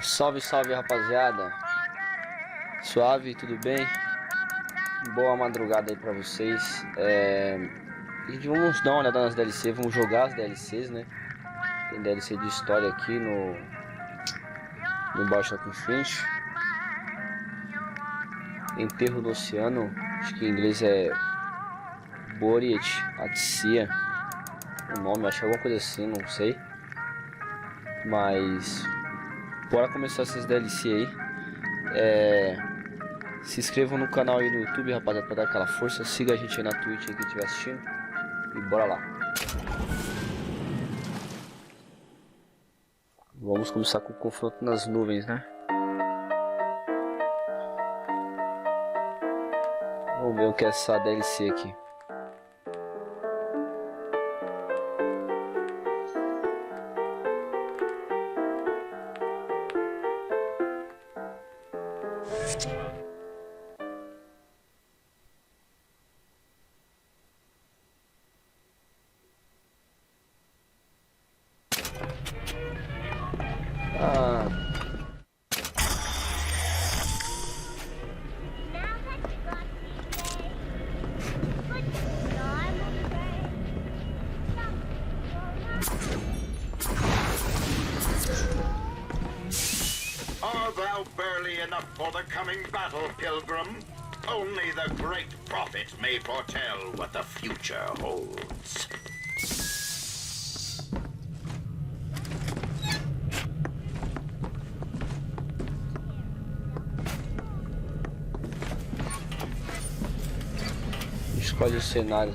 Salve, salve, rapaziada. Suave, tudo bem? Boa madrugada aí pra vocês. Vamos dar uma olhada nas DLC, vamos jogar as DLCs, né? Tem DLC de história aqui no Bioshock Infinite. Enterro do Oceano, acho que em inglês é Buriat, o nome, acho que é alguma coisa assim, não sei. Mas bora começar essas DLC aí. Se inscrevam no canal aí no YouTube, rapaziada, pra dar aquela força. Siga a gente aí na Twitch aí, quem estiver assistindo. E bora lá. Vamos começar com o confronto nas nuvens, né? Vamos ver o que é essa DLC aqui. Are thou burly enough for the coming battle, pilgrim? Only the great prophet may foretell what the future holds. Escolhe o cenário.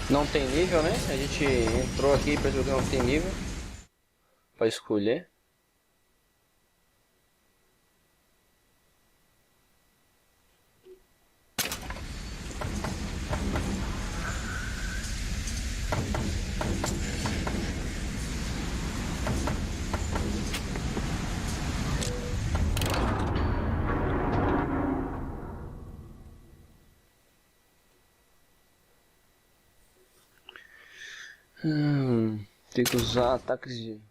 Não tem nível, né? A gente entrou aqui para jogar, não tem nível para escolher. Tem que usar ataques de...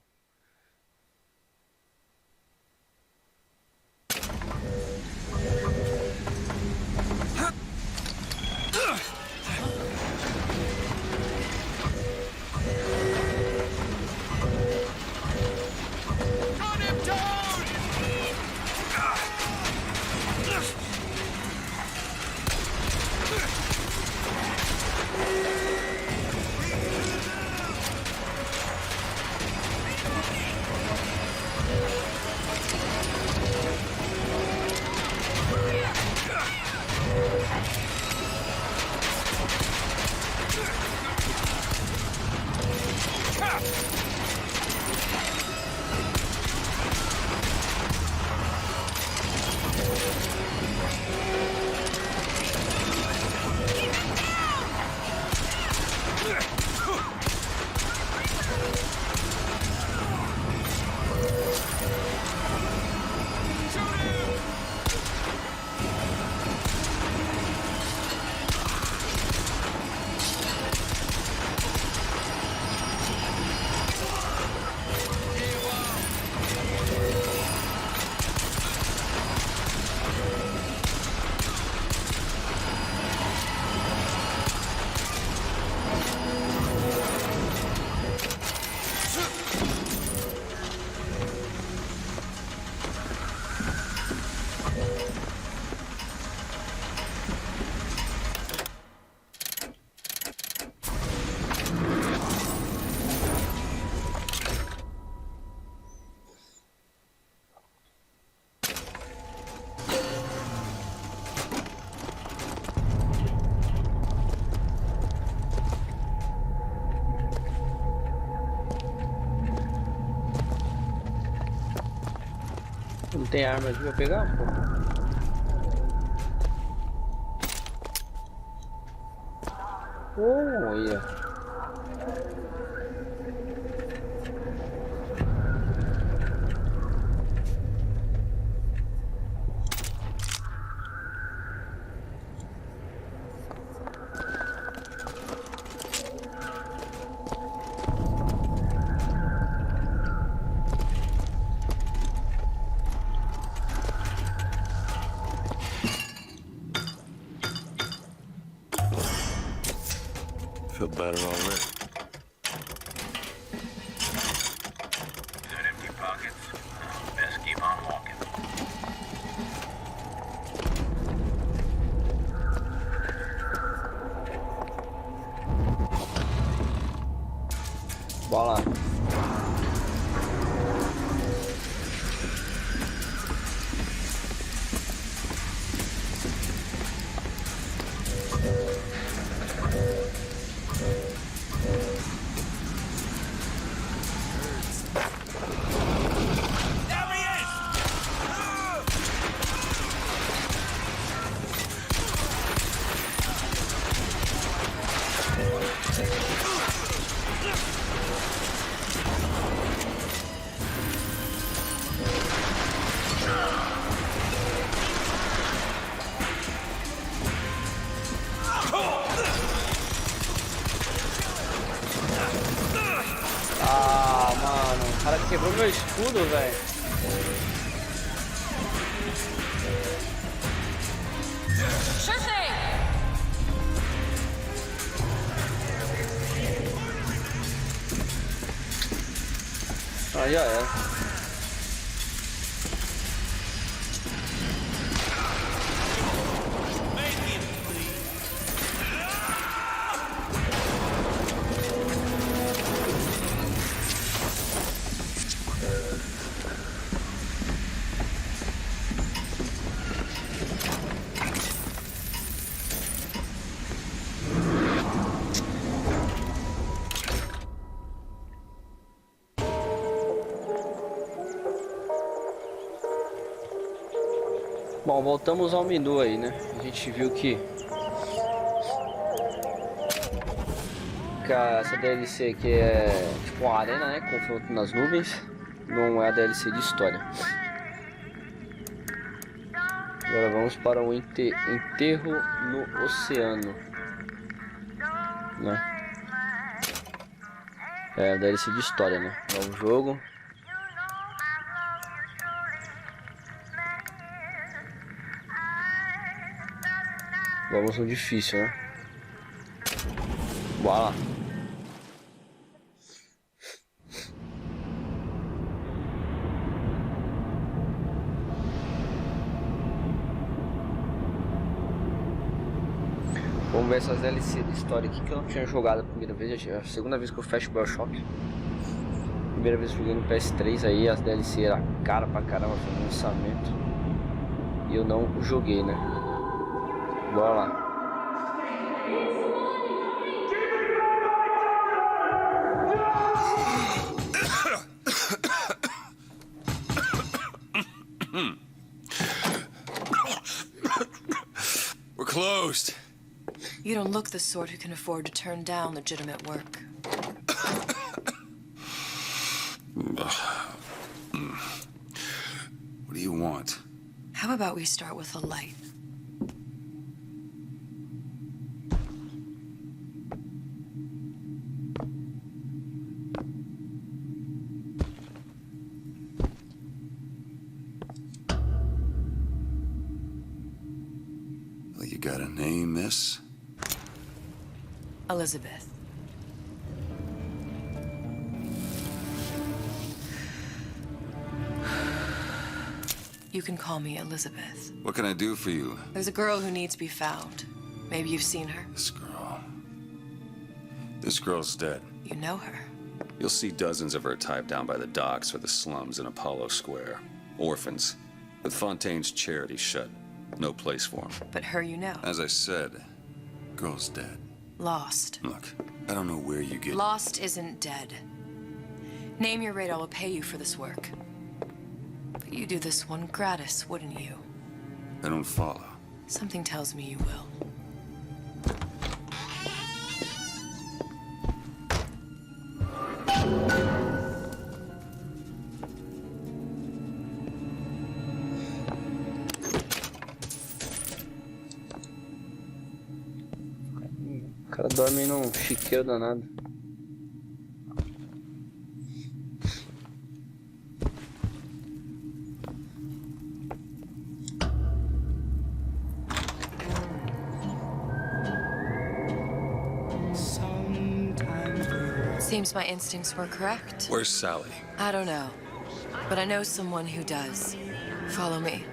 Não tem arma aqui pra pegar, pô. Olha. Feel better already. Got empty pockets? Best keep on walking. Bora lá. Ah, mano, o cara quebrou meu escudo, velho. Sure thing. Ah, já era. Bom, voltamos ao menu aí, né? A gente viu que essa DLC aqui é tipo uma arena, né? Confronto nas nuvens. Não é a DLC de história. Agora vamos para o enterro no oceano, né? É a DLC de história, né? Novo jogo. Vamos no difícil, né? Bora lá. Vamos ver essas DLC da história aqui que eu não tinha jogado a primeira vez. É a segunda vez que eu fecho o Bioshock. Primeira vez que eu joguei no PS3 aí, as DLC era cara pra caramba, foi um lançamento. E eu não joguei, né? Bora lá. We're closed. You don't look the sort who can afford to turn down legitimate work. What do you want? How about we start with a light? Well, you gotta name this? Elisabeth. You can call me Elisabeth. What can I do for you? There's a girl who needs to be found. Maybe you've seen her. This girl. This girl's dead. You know her. You'll see dozens of her type down by the docks or the slums in Apollo Square. Orphans. With Fontaine's charity shut. No place for them. But her you know. As I said, girl's dead. Lost. Look, I don't know where you get... Lost isn't dead. Name your rate, I will pay you for this work. But you do this one gratis, wouldn't you? I don't follow. Something tells me you will. O cara dorme num chiqueiro danado. Seems my instincts were correct. Where's Sally? I don't know, but I know someone who does. Follow me.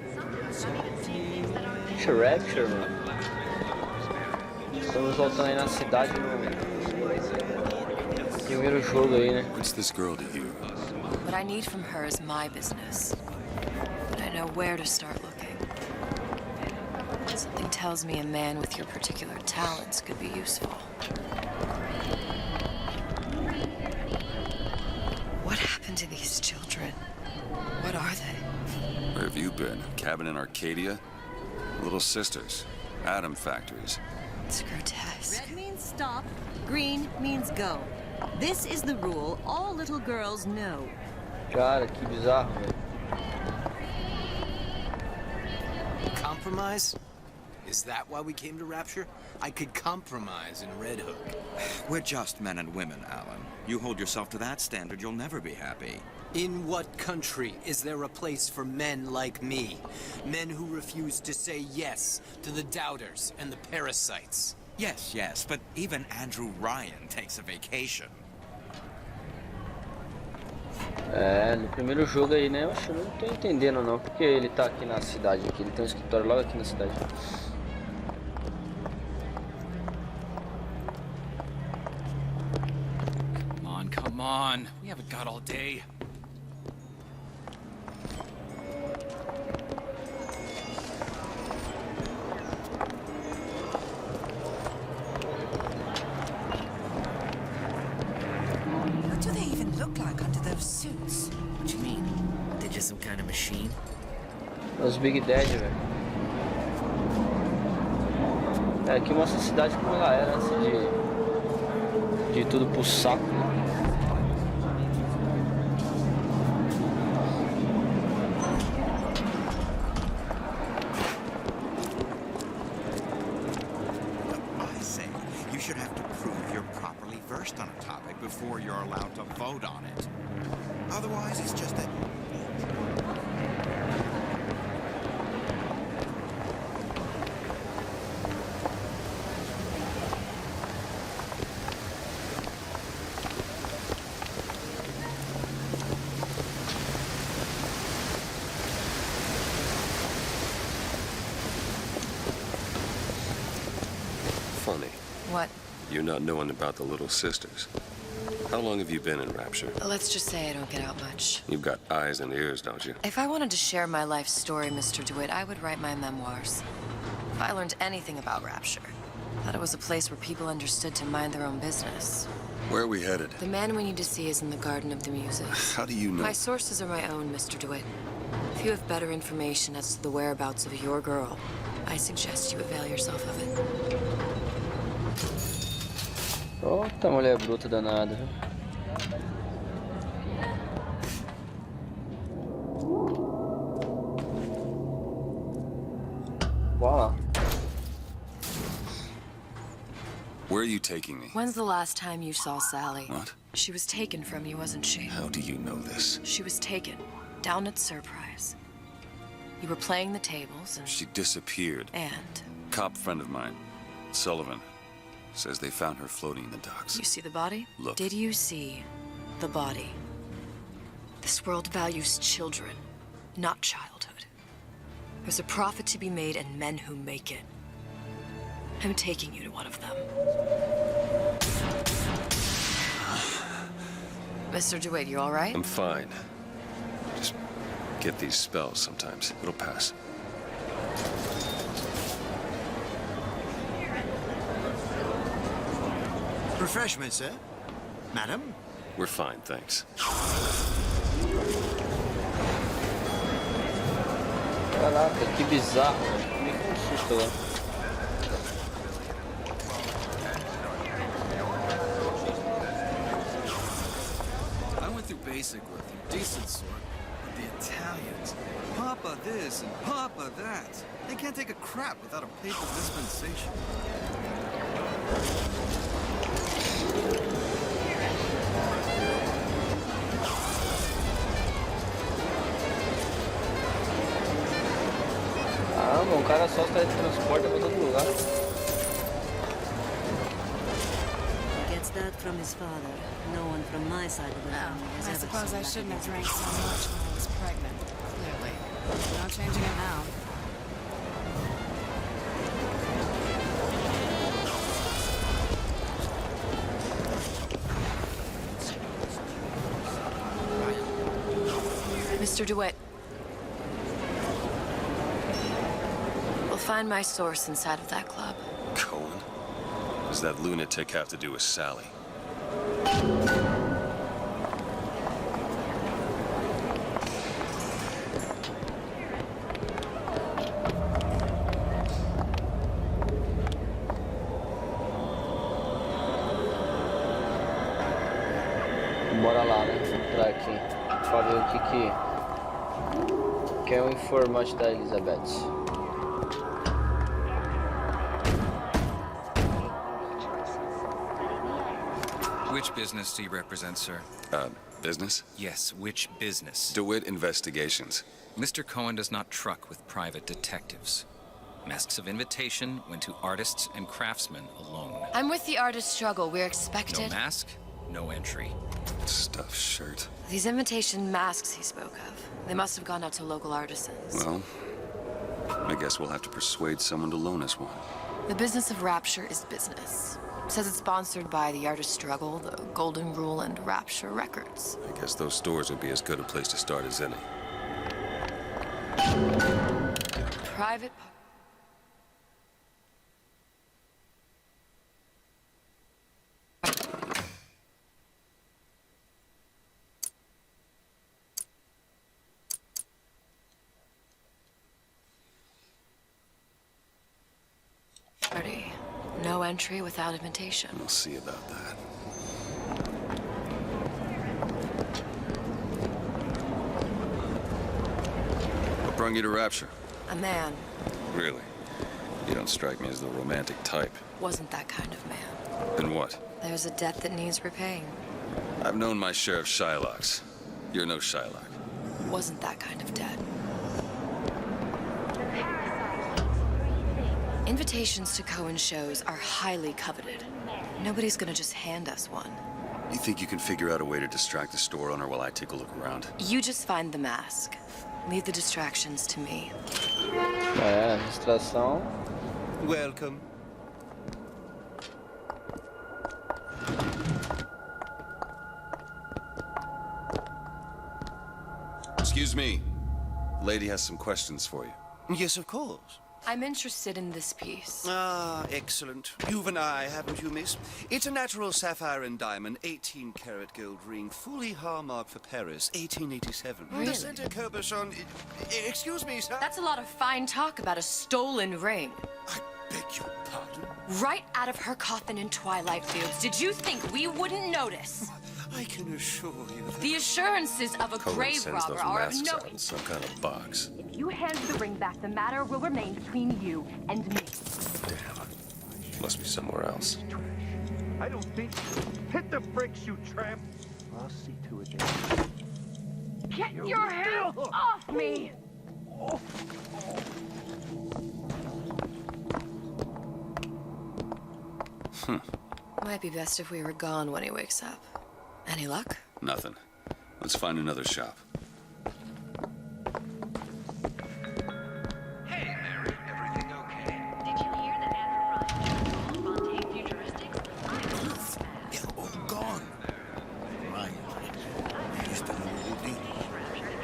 Rapture, mano. Estamos voltando aí na cidade no primeiro jogo aí, né? What's this girl to you? What I need from her is my business. But I know where to start looking. Something tells me a man with your particular talents could be useful. What happened to these children? What are they? Where have you been? Cabin in Arcadia? Little sisters. Atom factories. It's grotesque. Red means stop, green means go. This is the rule all little girls know. Cara, que bizarro, velho. Compromise? Is that why we came to Rapture? I could compromise in Red Hook. We're just men and women, Alan. You hold yourself to that standard, you'll never be happy. In what country is there a place for men like me? Men who refuse to say yes to the doubters and the parasites. Yes, but even Andrew Ryan takes a vacation. É, no primeiro jogo aí, né? Eu acho que eu não tô entendendo não, porque ele tá aqui na cidade aqui, ele tem um escritório logo aqui na cidade. Come on, we haven't got all day. What do they even look like under those suits? What do you mean? They're just some kind of machine? Os Big Daddy, velho. É, aqui mostra a cidade como ela era antes de tudo pro saco, né? Before you're allowed to vote on it. Otherwise, it's just a... Funny. What? You not knowing about the little sisters. How long have you been in Rapture? Let's just say I don't get out much. You've got eyes and ears, don't you? If I wanted to share my life story, Mr. DeWitt, I would write my memoirs. If I learned anything about Rapture, I thought it was a place where people understood to mind their own business. Where are we headed? The man we need to see is in the Garden of the Muses. How do you know? My sources are my own, Mr. DeWitt. If you have better information as to the whereabouts of your girl, I suggest you avail yourself of it. Outra mulher bruta danada, viu? Bora lá. Where are you taking me? When's the last time you saw Sally? What? She was taken from you, wasn't she? How do you know this? She was taken, down at Surprise. You were playing the tables and... She disappeared. And? Cop friend of mine, Sullivan, says they found her floating in the docks. You see the body? Look. Did you see the body? This world values children, not childhood. There's a profit to be made and men who make it. I'm taking you to one of them. Mr. DeWitt, you all right? I'm fine. Just get these spells sometimes. It'll pass. Refreshment, sir? Madam? We're fine, thanks. Caraca, que bizarro. Me consulta lá. I went through basic with them, decent sort. But the Italians, Papa this and Papa that. They can't take a crap without a papal dispensation. Ah, mano, o cara só se teletransporta pra todo lugar. Gets that from his father. No one from my side of the family has I ever suppose seen I that shouldn't have again. drank so much when I was pregnant. Clearly. No changing it now. Mr. DeWitt. We'll find my source inside of that club. Cohen? What does that lunatic have to do with Sally? Bora lá, né? Entrar aqui pra ver o que é o informante da Elisabeth. Which business do you represent, sir? Business? Yes, which business? DeWitt Investigations. Mr. Cohen does not truck with private detectives. Masks of invitation went to artists and craftsmen alone. I'm with the artist struggle. We're No expected. mask, no entry. Stuffed shirt. These invitation masks he spoke of. They must have gone out to local artisans. Well, I guess we'll have to persuade someone to loan us one. The business of Rapture is business. Says it's sponsored by the Artist Struggle, the Golden Rule, and Rapture Records. I guess those stores would be as good a place to start as any. Private... party. No entry without invitation. We'll see about that. What brought you to Rapture? A man. Really? You don't strike me as the romantic type. Wasn't that kind of man. Then what? There's a debt that needs repaying. I've known my share of Shylocks. You're no Shylock. Wasn't that kind of debt. Invitations to Cohen shows are highly coveted. Nobody's gonna just hand us one. You think you can figure out a way to distract the store owner while I take a look around? You just find the mask. Leave the distractions to me. É, distração. Welcome. Excuse me. Lady has some questions for you. Yes, of course. I'm interested in this piece. Ah, excellent. You've an eye, haven't you, miss? It's a natural sapphire and diamond, 18-karat gold ring, fully hallmarked for Paris, 1887. Really? The center cabochon... Excuse me, sir? That's a lot of fine talk about a stolen ring. I beg your pardon? Right out of her coffin in Twilight Fields. Did you think we wouldn't notice? I can assure you that... The assurances of a Cohen grave sends robber those are of masks no... out in some kind of box. If you hand the ring back, the matter will remain between you and me. Damn. Must be somewhere else. I don't think so. Hit the bricks, you tramp. I'll see to it. Get your hands off me! Might be best if we were gone when he wakes up. Any luck? Nothing. Let's find another shop. Hey, Mary, everything okay? Did you hear that Andrew Ryan Fontaine Futuristics? They're all gone. Right. He's been holding.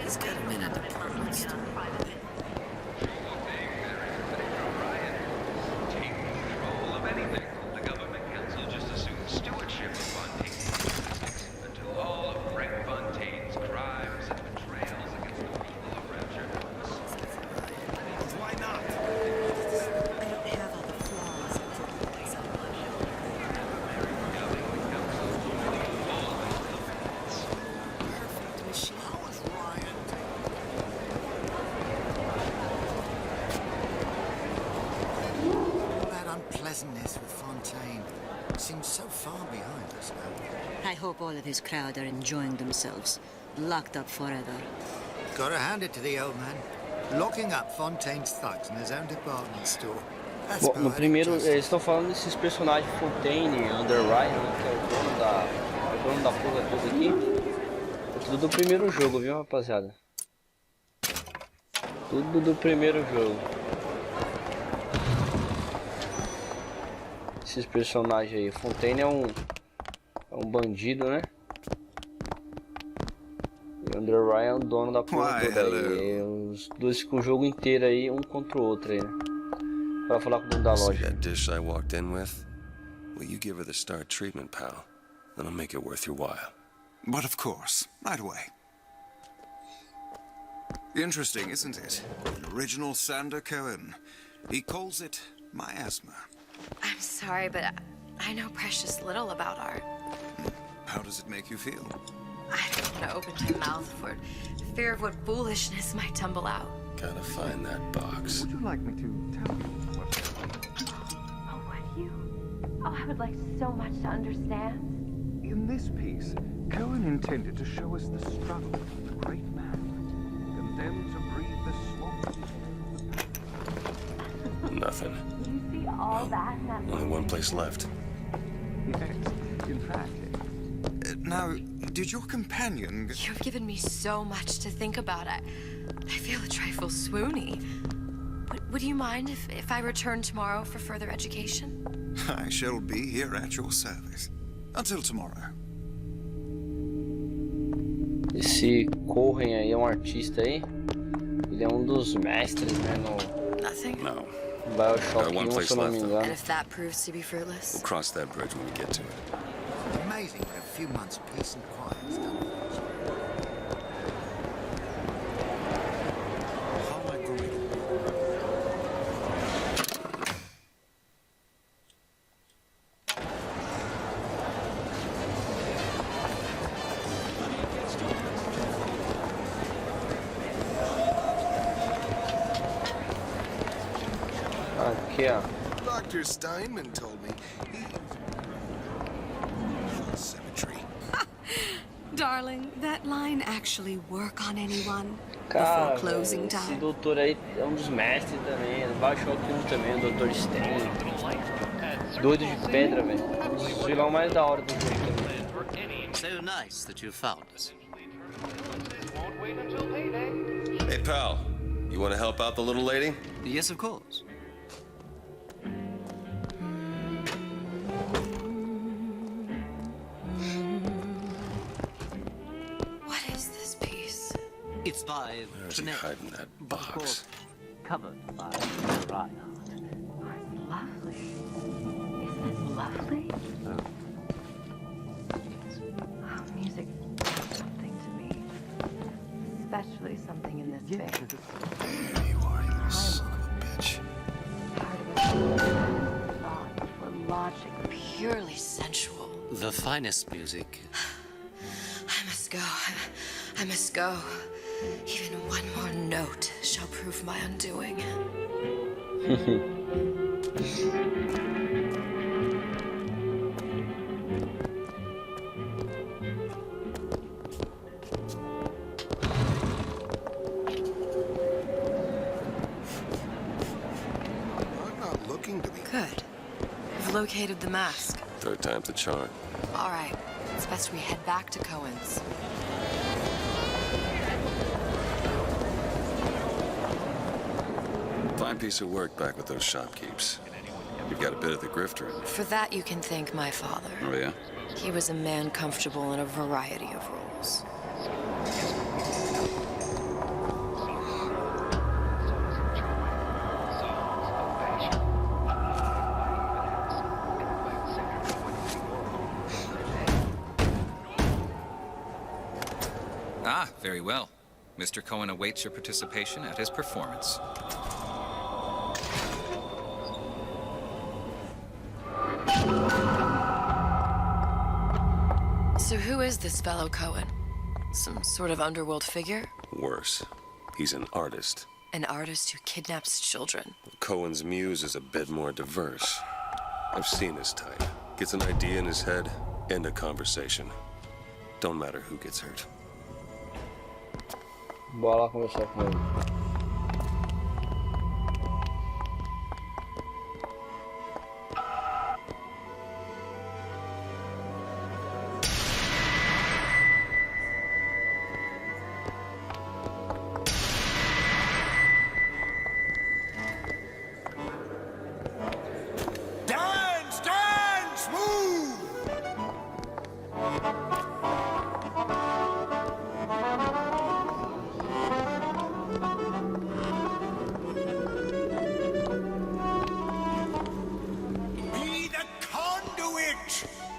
He's got him in a department store. Take control of anything. The government council just assumes stewardship of Fontaine's statistics until all of Frank Fontaine's crimes and betrayals against the people of Rapture. hope all of his crowd are enjoying themselves, locked up forever. Gotta hand it to the old man. Locking up Fontaine's thugs in his own department store. That's Bom, no primeiro, eles estão falando desses personagens Fontaine, Underwriter, né, que é o dono da porra toda aqui. É tudo do primeiro jogo, viu, rapaziada? Tudo do primeiro jogo. Esses personagens aí. Fontaine é um bandido, né? E o Underwriter é o dono da porra toda aí. Os dois ficam o jogo inteiro aí, um contra o outro aí, né? Pra falar com o dono da loja. That dish I walked in with? Will you give her the star treatment, pal? That'll make it worth your while. But of course, right away. Interesting, isn't it? An original Sander Cohen. He calls it miasma. I'm sorry, but I know precious little about art. How does it make you feel? I don't want to open my mouth for fear of what foolishness might tumble out. Gotta find that box. Would you like me to tell you what? Oh, would you? Oh, I would like so much to understand. In this piece, Cohen intended to show us the struggle of the great man, condemned to breathe the swamp. Nothing. You see all that in that Only one place left. Yes, in fact. Now, did your companion... You've given me so much to think about. I feel a trifle swoony. Would you mind if I return tomorrow for further education? I shall be here at your service. Until tomorrow. Esse Cohen aí é um artista aí. Ele é um dos mestres, né, no Nothing? No. Bioshock 1, place se eu não left, me though. engano. And if that proves to be fruitless? We'll cross that bridge when we get to it. Amazing what a few months of peace and quiet has done for us. How am I going? Aqui, ó. Dr. Steinman told me Symmetry. Darling, that line actually work on anyone Cara, before closing esse time? doutor aí é um dos mestres também. Do Bioshock 1 também, o Dr. Stein. Doido de pedra, velho. Um dos vilões mais da hora do jogo também. So nice that you found us. Hey, pal. You want to help out the little lady? Yes, of course. What is this piece? It's by Where's he hiding that but of course, box? covered by Reinhardt. Lovely. Isn't it lovely? Oh, music does something to me. Especially something in this vein. There you are, you son of a bitch. Part of it thought before logic. Purely sensual. The finest music. I must go. I must go. Even one more note shall prove my undoing. I'm not looking to be. Good. We've located the mask. Third time's the charm. All right. It's best we head back to Cohen's. Fine piece of work back with those shopkeeps. You've got a bit of the grifter in you. For that, you can thank my father. Oh, yeah? He was a man comfortable in a variety of roles. Ah, very well. Mr. Cohen awaits your participation at his performance. So who is this fellow Cohen? Some sort of underworld figure? Worse. He's an artist. An artist who kidnaps children. Cohen's muse is a bit more diverse. I've seen his type. Gets an idea in his head, end a conversation. Don't matter who gets hurt. Bora lá conversar com ele.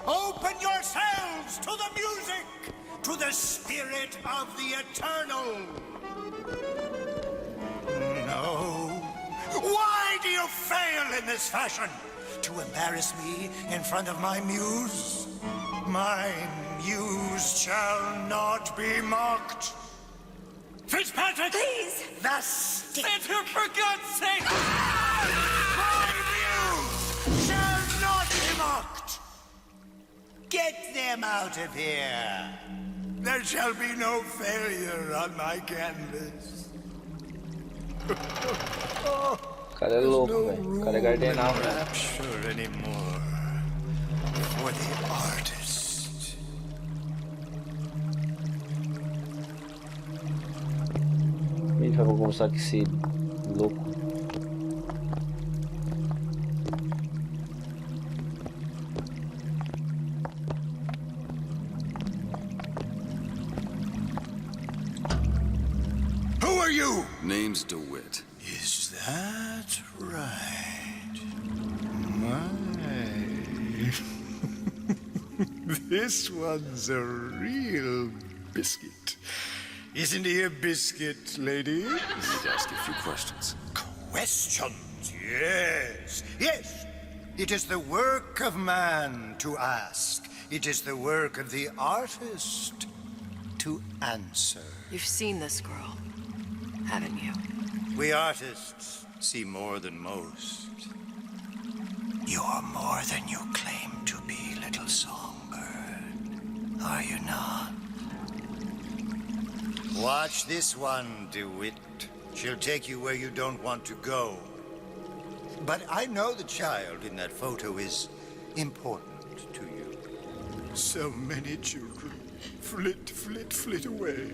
Open yourselves to the music, to the spirit of the eternal. No. Why do you fail in this fashion? To embarrass me in front of my muse? My muse shall not be mocked. Fitzpatrick! Please! Thus... Fitzpatrick, for God's sake! My muse shall not be mocked! Get them out of here! There shall be no failure on my canvas. O cara é louco, velho. O cara é gardenal, velho. Rapture anymore for the artist. A gente vai conversar com esse louco. Who are you? Name's DeWitt. Is that right? My. This one's a real biscuit. Isn't he a biscuit, lady? I need to ask you a few questions. Questions? Yes. Yes. It is the work of man to ask. It is the work of the artist to answer. You've seen this girl, haven't you? We artists see more than most. You are more than you claim to be, little songbird. Are you not? Watch this one, DeWitt. She'll take you where you don't want to go. But I know the child in that photo is important to you. So many children flit, flit, flit away.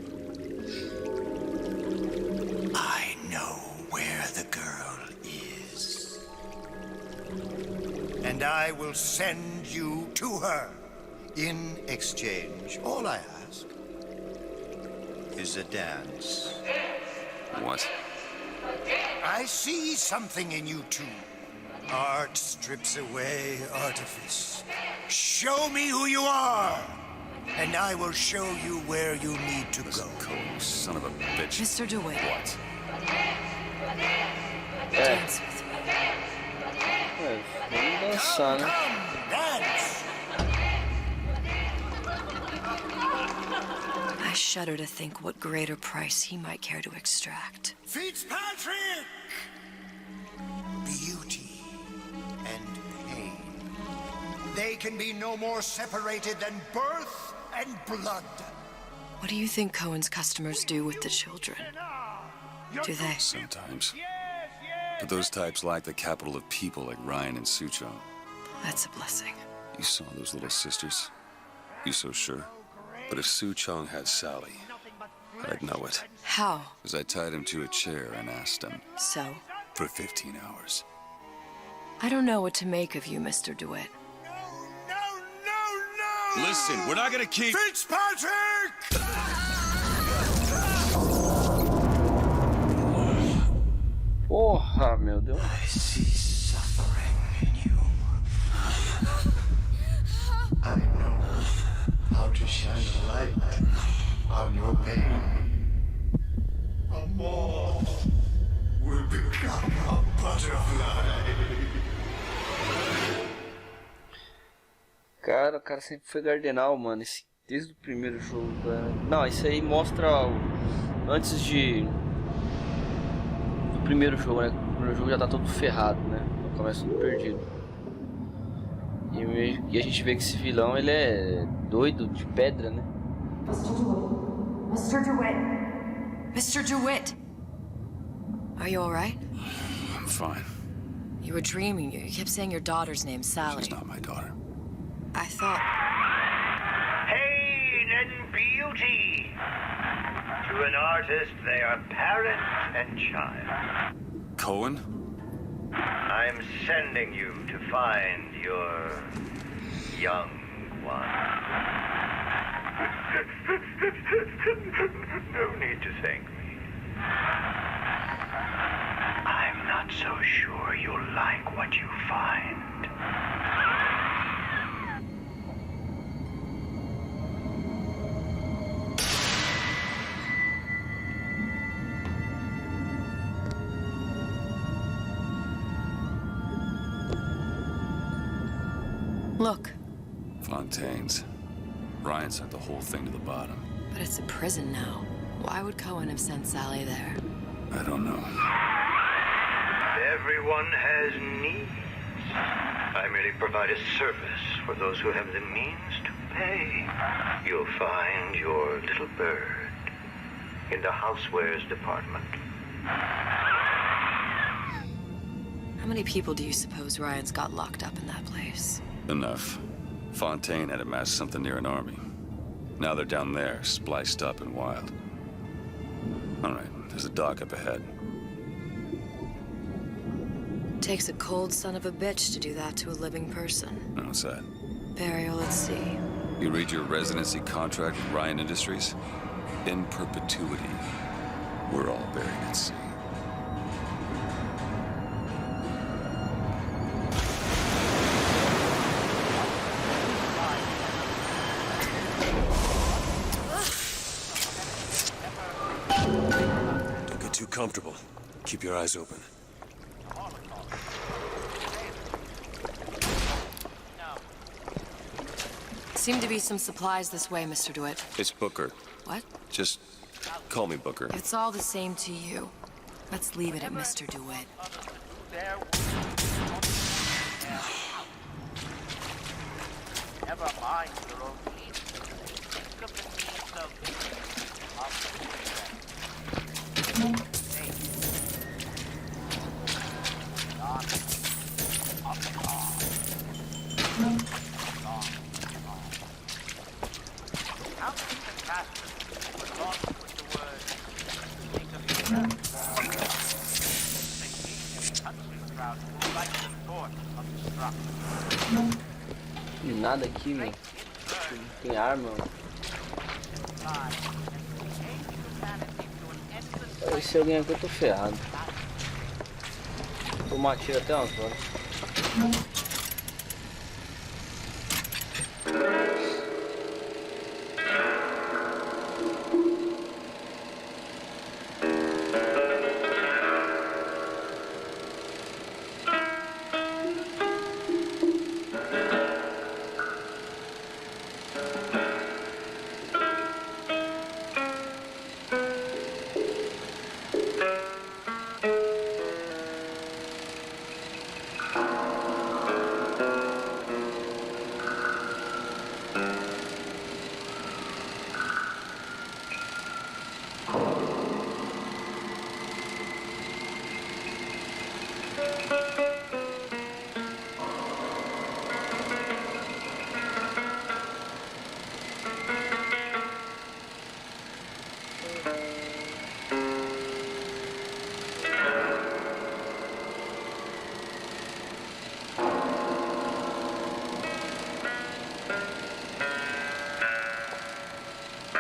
I know where the girl is. And I will send you to her. In exchange, all I ask is a dance. What? I see something in you two. Art strips away artifice. Show me who you are, and I will show you where you need to go. Cool, son of a bitch. Mr. DeWitt. What? Dance with me. Vamos dançar, né? Dance! I shudder to think what greater price he might care to extract. Fitzpatrick! Beauty and pain. They can be no more separated than birth and blood. What do you think Cohen's customers do with the children? Do they? Sometimes. But those types lack the capital of people like Ryan and Suchong. That's a blessing. You saw those little sisters? You so sure? But if Suchong had Sally, I'd know it. How? Because I tied him to a chair and asked him. So? For 15 hours. I don't know what to make of you, Mr. DeWitt. No! Listen, we're not gonna keep... Fitzpatrick! Porra, meu Deus. I see suffering in you. I know how to shine a light on your pain. A moth will become a butterfly. Cara, o cara sempre foi gardenal, mano. Desde o primeiro jogo, cara. Não, isso aí mostra antes do primeiro jogo, né? O primeiro jogo já tá todo ferrado, né? Começa tudo perdido. E a gente vê que esse vilão, ele é doido de pedra, né? Mr. DeWitt. Mr. DeWitt! Are you alright? I'm fine. You were dreaming. You kept saying your daughter's name, Sally. She's not my daughter. I thought... Pain and beauty. To an artist, they are parent and child. Cohen? I'm sending you to find your young one. No need to thank me. I'm not so sure you'll like what you find. Look. Fontaine's. Ryan sent the whole thing to the bottom. But it's a prison now. Why would Cohen have sent Sally there? I don't know. Everyone has needs. I merely provide a service for those who have the means to pay. You'll find your little bird in the housewares department. How many people do you suppose Ryan's got locked up in that place? Enough. Fontaine had amassed something near an army. Now they're down there, spliced up and wild. All right, there's a dock up ahead. Takes a cold son of a bitch to do that to a living person. What's that? Burial at sea. You read your residency contract with Ryan Industries? In perpetuity, we're all buried at sea. Don't get too comfortable. Keep your eyes open. Seem to be some supplies this way, Mr. DeWitt. It's Booker. What? Just call me Booker. If it's all the same to you, let's leave it at Mr. DeWitt. Never mind your own needs. Think of the needs of how many catastrophes were lost with the word think of yourself? Country crowd who like the thought of destruction. Nada aqui, meu. Tem arma. Se alguém aqui eu tô ferrado. Tomar tiro até umas horas.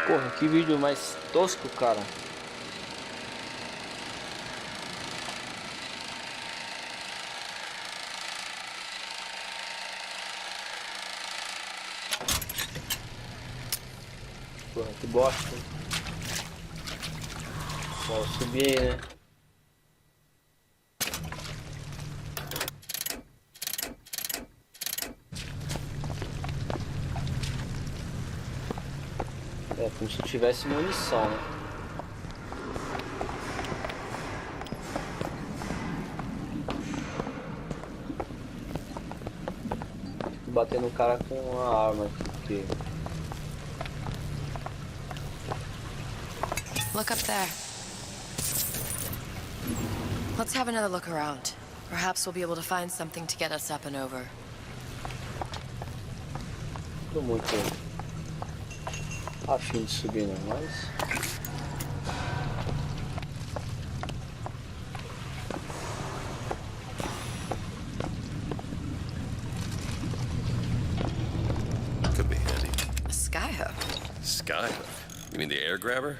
Porra, que vídeo mais tosco, cara. Porra, que bosta. Vou subir aí, né? É como se tivesse munição, né? Tô batendo o cara com a arma aqui, porque... Look up there. Let's have another look around. Perhaps we'll be able to find something to get us up and over. Tô muito afim de subir não, mas... Could be handy. A skyhook? Skyhook? You mean the air grabber?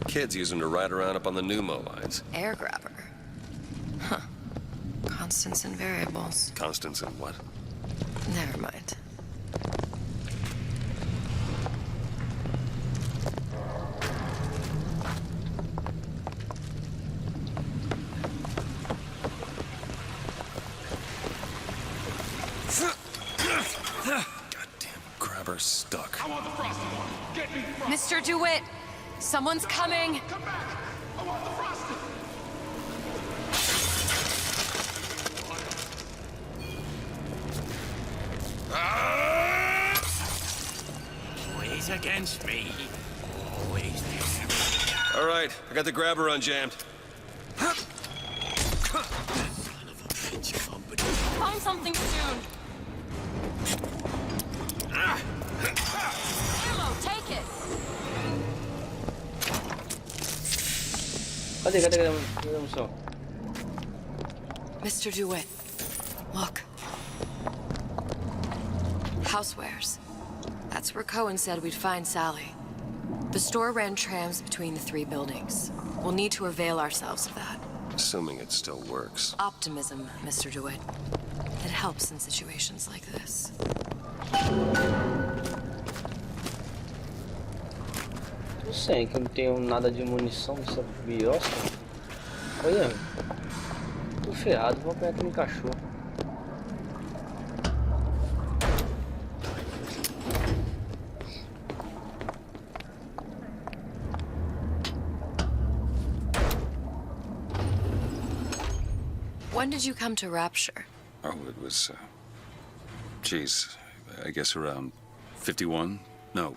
Kids use them to ride around up on the pneumo lines. Air grabber? Huh. Constants and variables. Constants and what? Never mind. Goddamn grabber stuck. I want the frosted one. Get me frosted. Mr. DeWitt, someone's coming. Come back. I want the frosted. Always against me. Always there. All right, I got the grabber unjammed. Find something soon. Ammo, take it. Cadê a munição? Mr. DeWitt, look. Housewares. That's where Cohen said we'd find Sally. The store ran trams between the 3 buildings. We'll need to avail ourselves of that. Assuming it still works. Optimism, Mr. DeWitt. It helps in situations like this. Não sei, que eu não tenho nada de munição nessa Bioshock. Olha, tô ferrado, vou apanhar aquele cachorro. When did you come to Rapture? Oh, it was, geez, I guess around 51? No,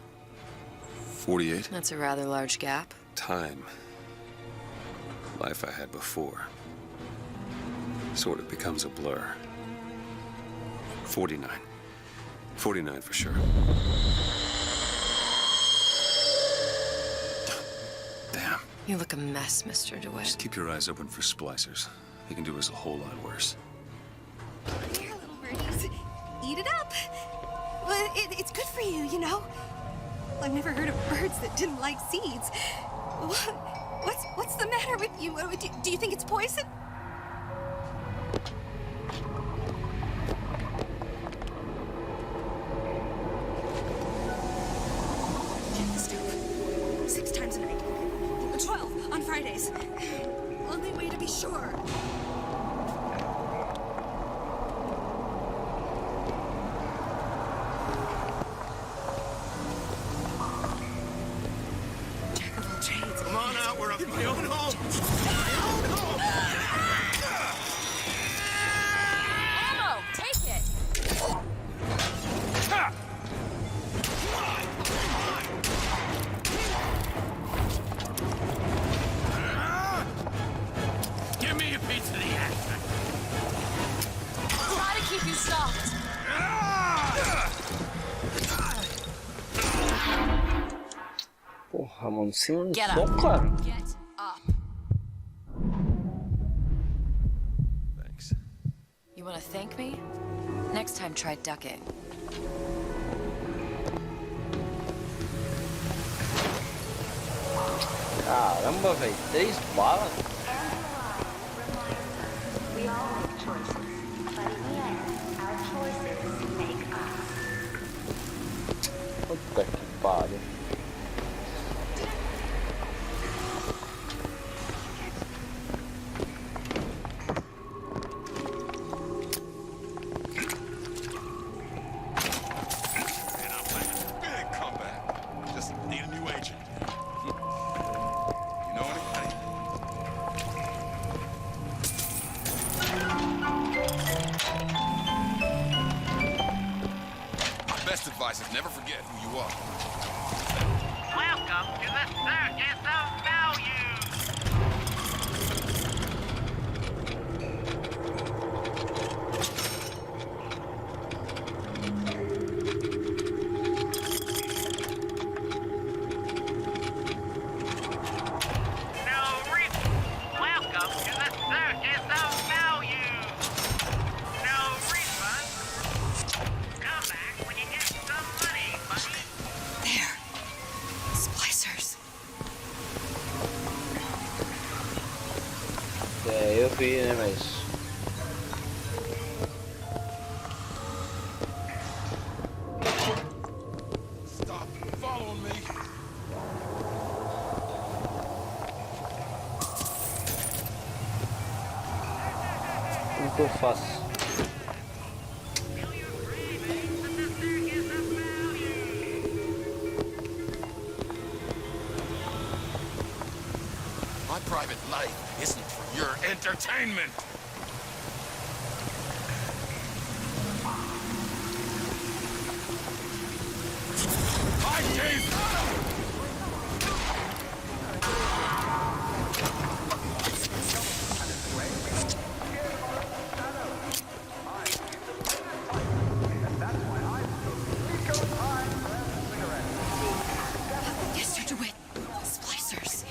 48? That's a rather large gap. Time. Life I had before. Sort of becomes a blur. 49. 49 for sure. Damn. You look a mess, Mr. DeWitt. Just keep your eyes open for splicers. They can do us a whole lot worse. Here, little birdies. Eat it up. Well, it's good for you, you know. I've never heard of birds that didn't like seeds. What's the matter with you? Do you think it's poison? Check the stove. 6 times a night. 12 on Fridays. Only way to be sure. Jack of all trades. Come on out, we're up in my own home. My own home. Ammo, take it. Give me a piece of the action. Try to keep you soft. Porra, mano, sem munição, Get up. cara. Get up. Thanks. You want to thank me? Next time, try ducking. Caramba, velho, 3 balas? We all make choices, but in the end, our choices make us. Puta que pariu. Big comeback. Just need a new agent. You know anybody? My best advice is never forget who you are. Welcome to the Circus of Value. É, eu vi, né, mas... Stop following me. Como que eu faço? My private life isn't for your entertainment. I gave... Mr. DeWitt, splicers.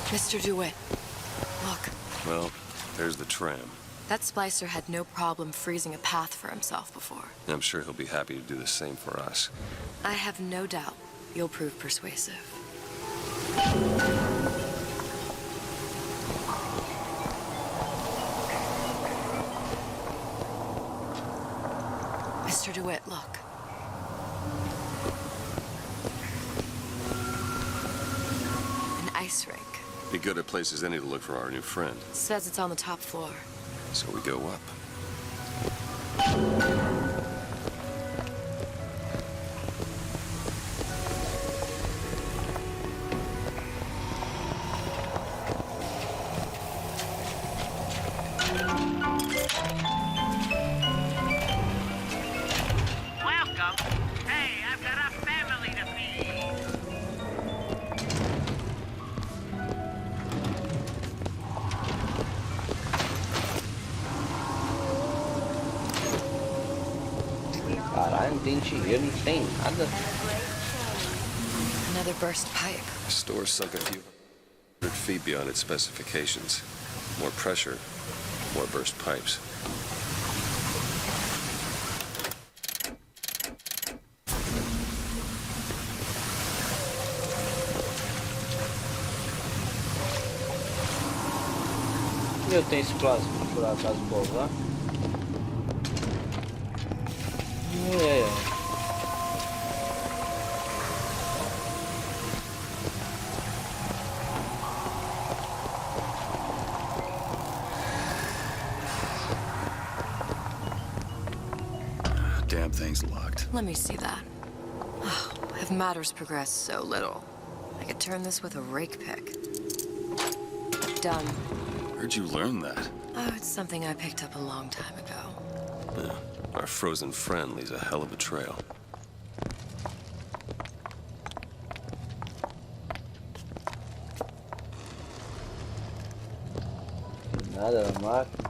Mr. DeWitt, look. Well, there's the tram. That splicer had no problem freezing a path for himself before. I'm sure he'll be happy to do the same for us. I have no doubt you'll prove persuasive. Mr. DeWitt, look. An ice rink. Be good at places any to look for our new friend. Says it's on the top floor. So we go up. Welcome. Hey, I've got a family to feed. Caralho, não tem dinheiro, não tem nada. Another burst pipe. The store sunk a few hundred feet beyond its specifications. More pressure, more burst pipes. Eu tenho esse plasma, por acaso, povo lá. É. Damn thing's locked. Let me see that. Oh, have matters progressed so little? I could turn this with a rake pick. Done. Where'd you learn that? Oh, it's something I picked up a long time ago. Yeah, our frozen friend leaves a hell of a trail. Nada na máquina.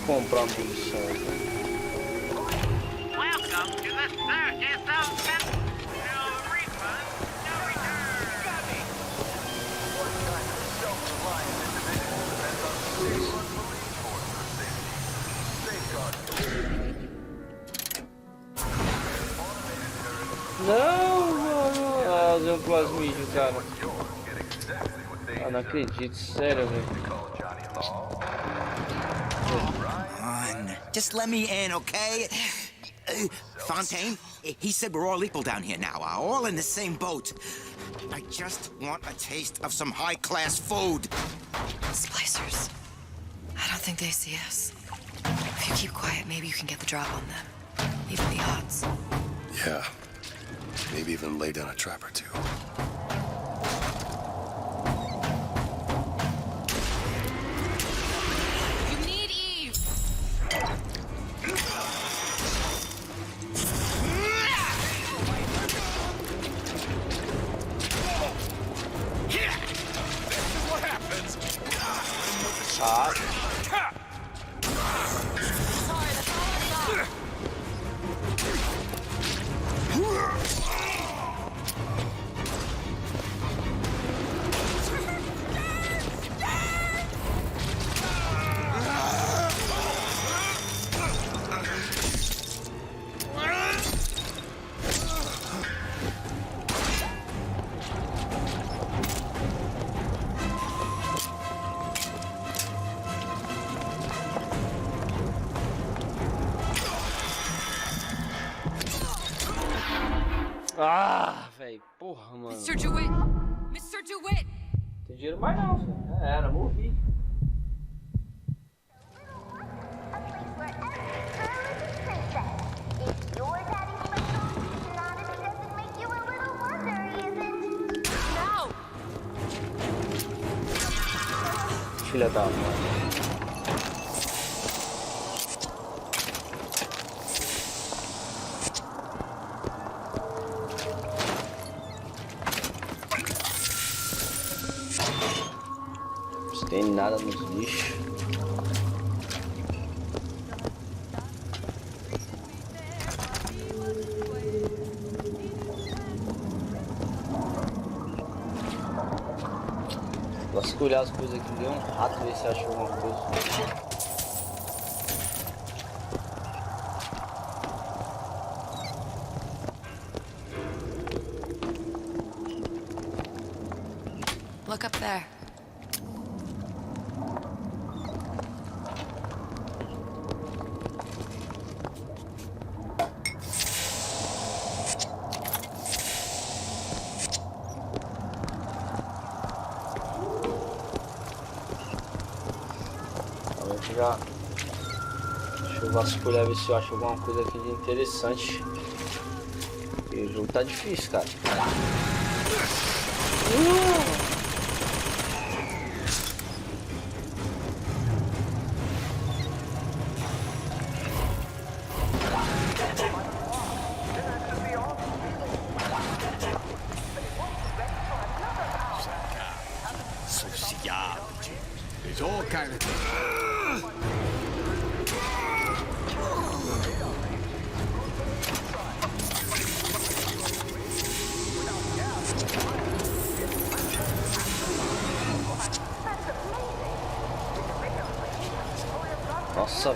Comprar uma munição. Welcome to the circus of pep. No refund, no return. Got me. What kind of self-reliant individual depends on state-run police force for safety? Não, mano. Ah, usei um plasmídio, cara. Ah, não acredito, sério, velho. Just let me in, okay? Fontaine, he said we're all equal down here now, all in the same boat. I just want a taste of some high-class food. Splicers. I don't think they see us. If you keep quiet, maybe you can get the drop on them. Even the odds. Yeah. Maybe even lay down a trap or two. Ah, velho, porra, mano. Mr. DeWitt! Mr. DeWitt! Não tem dinheiro mais não, filho. Já era, morri. Filha da mãe. Não tem nada nos lixos. Vasculhar as coisas aqui, deu um rato, ver se achou alguma coisa. Look up there. Já. Deixa eu vasculhar, ver se eu acho alguma coisa aqui de interessante. E o jogo tá difícil, cara. It's all kind of... Nossa,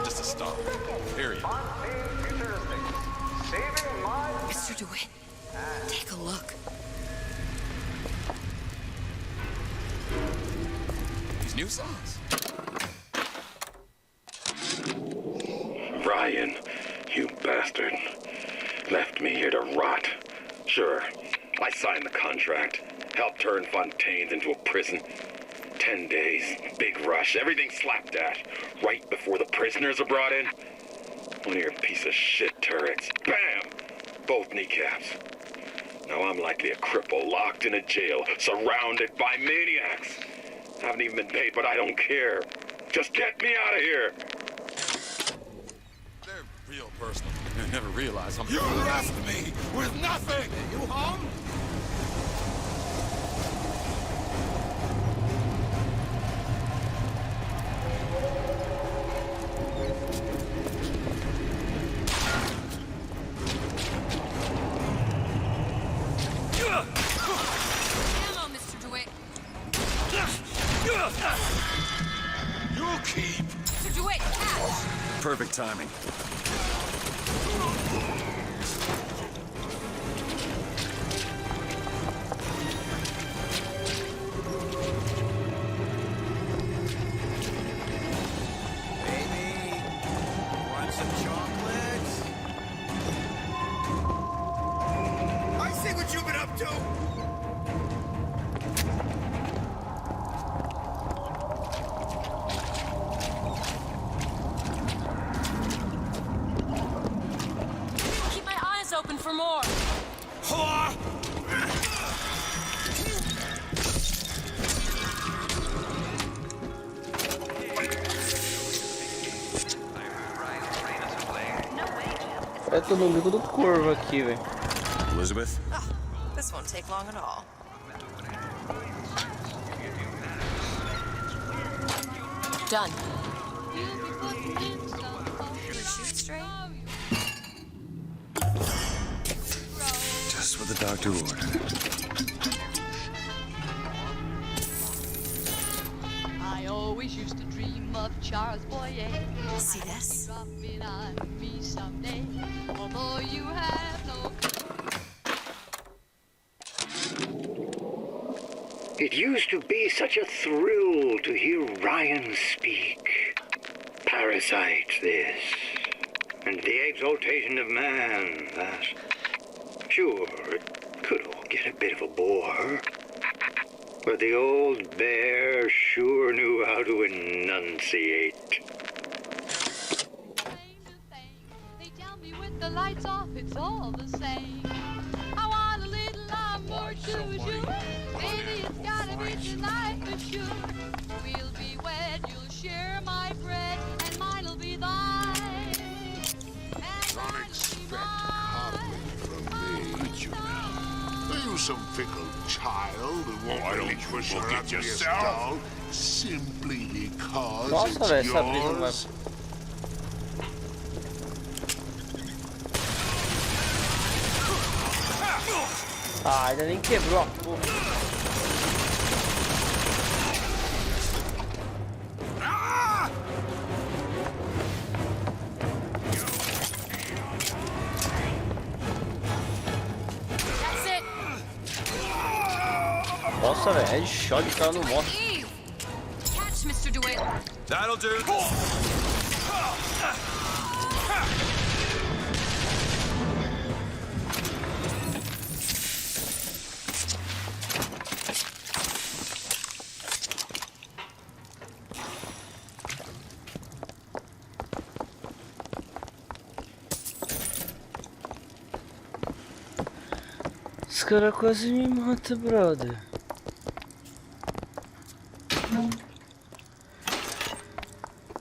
Just a stop. Period. Mr. DeWitt, take a look. These new songs. Ryan, you bastard. Left me here to rot. Sure, I signed the contract. Helped turn Fontaine's into a prison. 10 days, big rush, everything slapdash. Right before the prisoners are brought in. One of your piece of shit turrets. Bam! Both kneecaps. Now I'm likely a cripple locked in a jail, surrounded by maniacs. Haven't even been paid, but I don't care. Just get me out of here. They're real personal. You never realize how much... You left me with nothing! You home? Ammo, Mr. DeWitt. You'll keep. Mr. DeWitt, catch! Perfect timing. Baby, want some chocolates? I see what you've been up to! Keep my eyes open for more. É todo mundo do corvo aqui, velho. Elisabeth? This won't take long at all. Done. Shoot straight? Just what the doctor ordered. I always used to dream of Charles Boyer. See this? Drop it on me someday, although you have no. It used to be such a thrill to hear Ryan speak. Parasite, this. and the exaltation of man, thus. Sure, it could all get a bit of a bore. But the old bear sure knew how to enunciate. They tell me with the lights off, it's all the same. I want a little more juju. Baby, it's gotta be tonight for sure. We'll be wed, you'll share my bread, and mine'll be thine. And Don't expect hardly from me, you know. Are you some fickle child who won't relinquish your ugliest doll simply because Nossa, it's velho, essa brisa não vai. yours? Ah, ainda nem quebrou a porra. Nossa, velho, headshot de cara não morre. Catch, Mr. DeWitt. That'll do. Esse cara quase me mata, brother.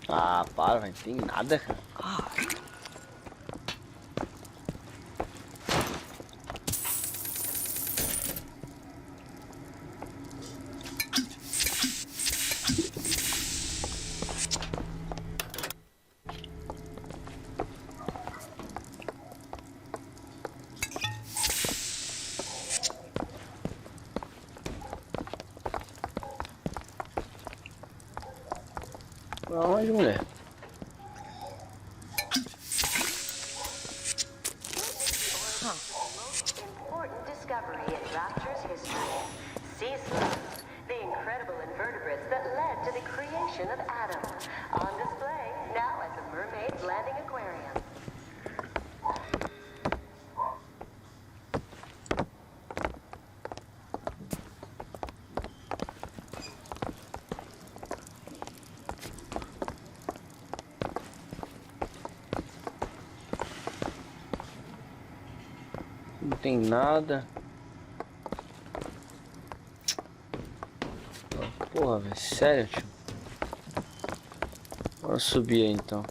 Ah, para, velho. Tem nada, cara. Ah. Onde, mulher? Important discovery in Rapture's history. Sea slugs, the incredible invertebrates that led to the creation of Adam. On display now at the Mermaid's Landing Aquarium. Não tem nada. Porra, velho, sério, tio? Bora subir aí então.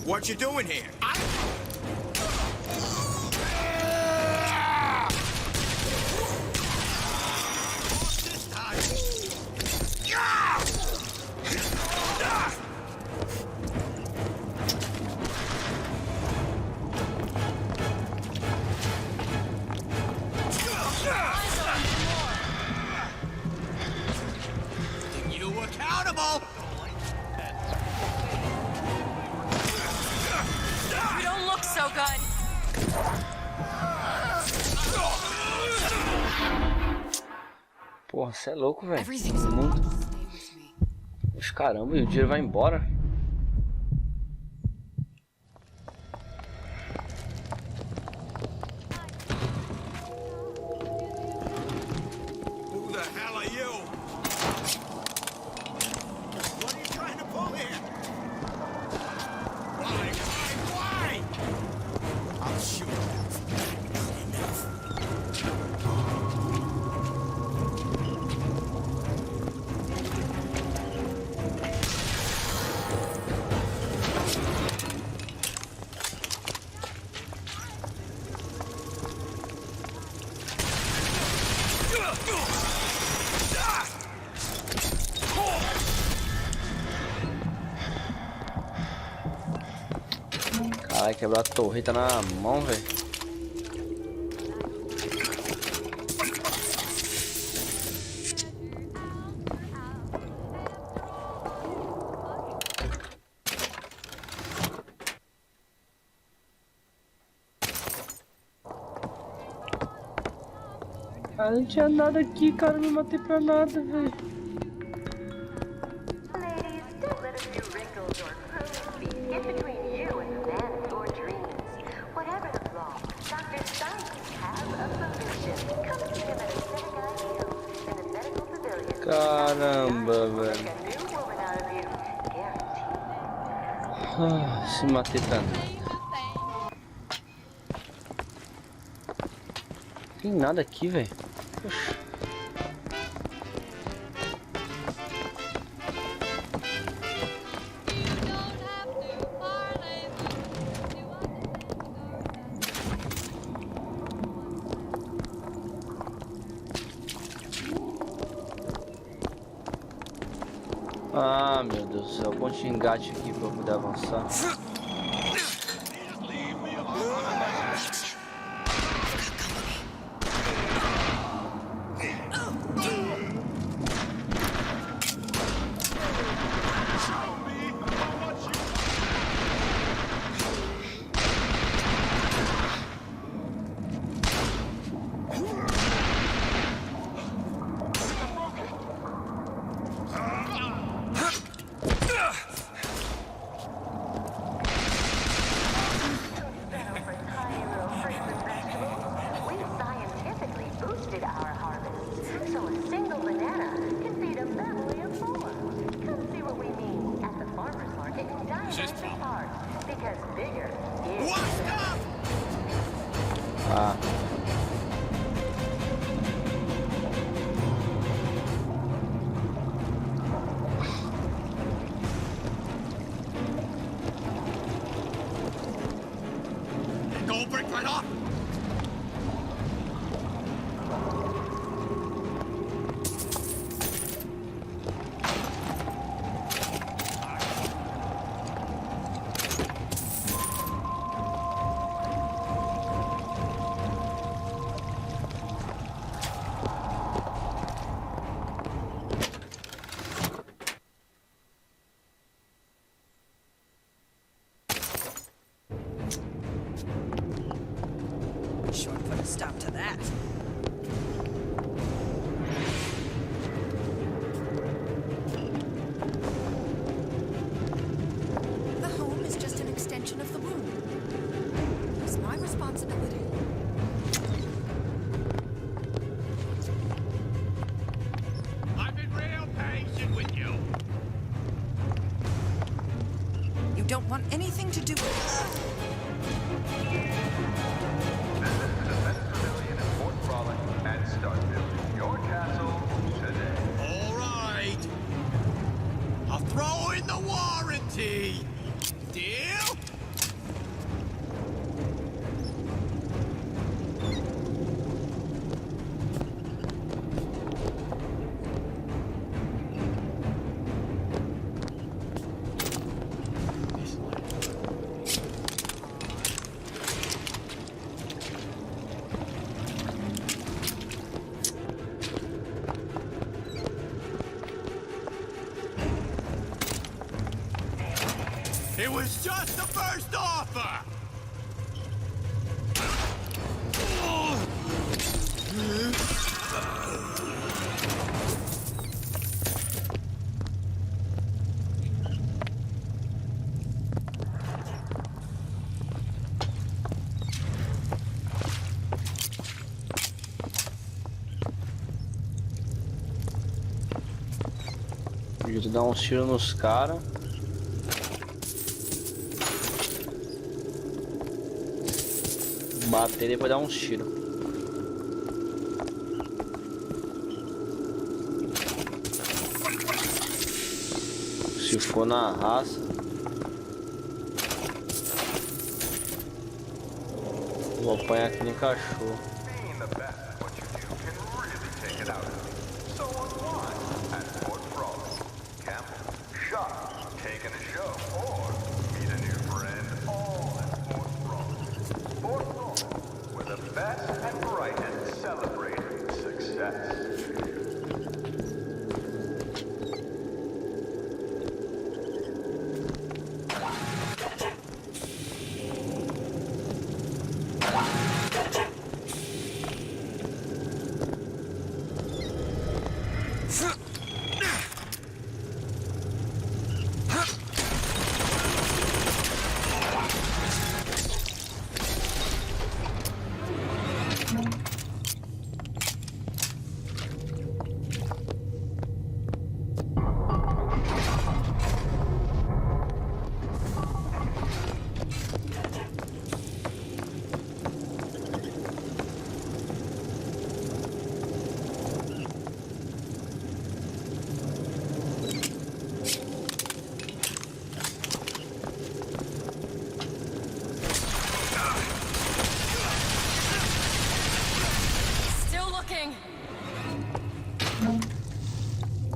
What you doing here? You accountable! You don't look so good. Porra, você é louco, velho. Os caramba, e o dinheiro vai embora. Who the hell are you? What are you trying to pull here? Why? I'll shoot you. Quebrar a torreta na mão, velho. Ah, não tinha nada aqui, cara. Não matei pra nada, velho. Caramba, velho. Ah, se matei pra nada. Tem nada aqui, velho. Ah, meu Deus do céu, ponte de engate aqui pra eu poder avançar. Ah. Go break right off. Sure put a stop to that. The home is just an extension of the womb. It's my responsibility. I've been real patient with you. You don't want anything to do with it. Your castle today. All right. I'll throw in the warranty. Deal? It was just the first offer! Podia dar uns tiros nos caras. Bater e depois dar uns tiros. Se for na raça, vou apanhar que nem cachorro. Taking a show, or meet a new friend, all at Fort best and brightest celebrate success.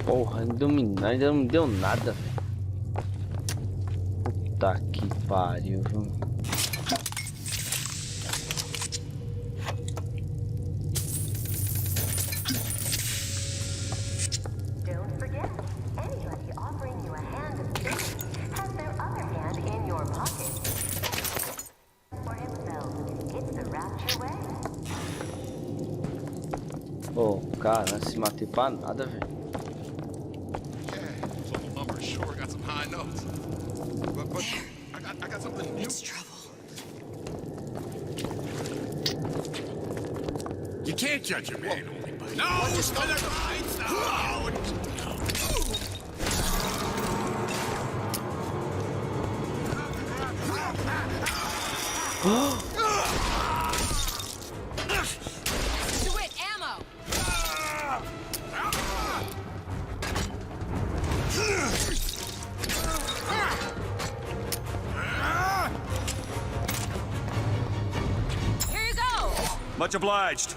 Porra, ainda não deu nada, velho. Puta que pariu, viu? Don't forget, anybody offering you a hand of business has their other hand in your pocket. For himself, it's the rapture way. Pô, cara, se matei pra nada, velho. Sure got some high notes. But I got something new. It's trouble. You can't judge a man only by... No! Stop it! Dewitt, ammo! Here you go! Much obliged.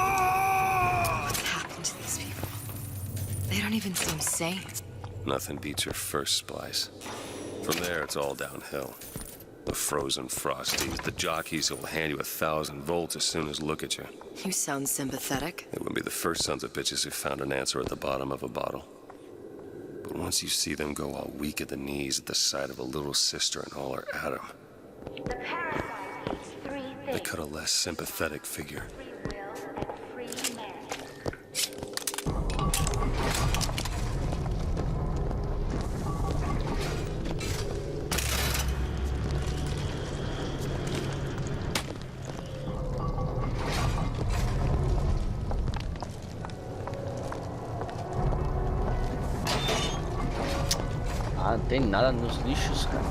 What happened to these people? They don't even seem sane. Nothing beats your first splice. From there, it's all downhill. The frozen frosties, the jockeys who will hand you 1,000 volts as soon as look at you. You sound sympathetic. They wouldn't be the first sons of bitches who found an answer at the bottom of a bottle. But once you see them go all weak at the knees at the sight of a little sister and all her atom, The parasite eats three they things. cut a less sympathetic figure. Free will and free man. Ah, não tem nada nos lixos, cara.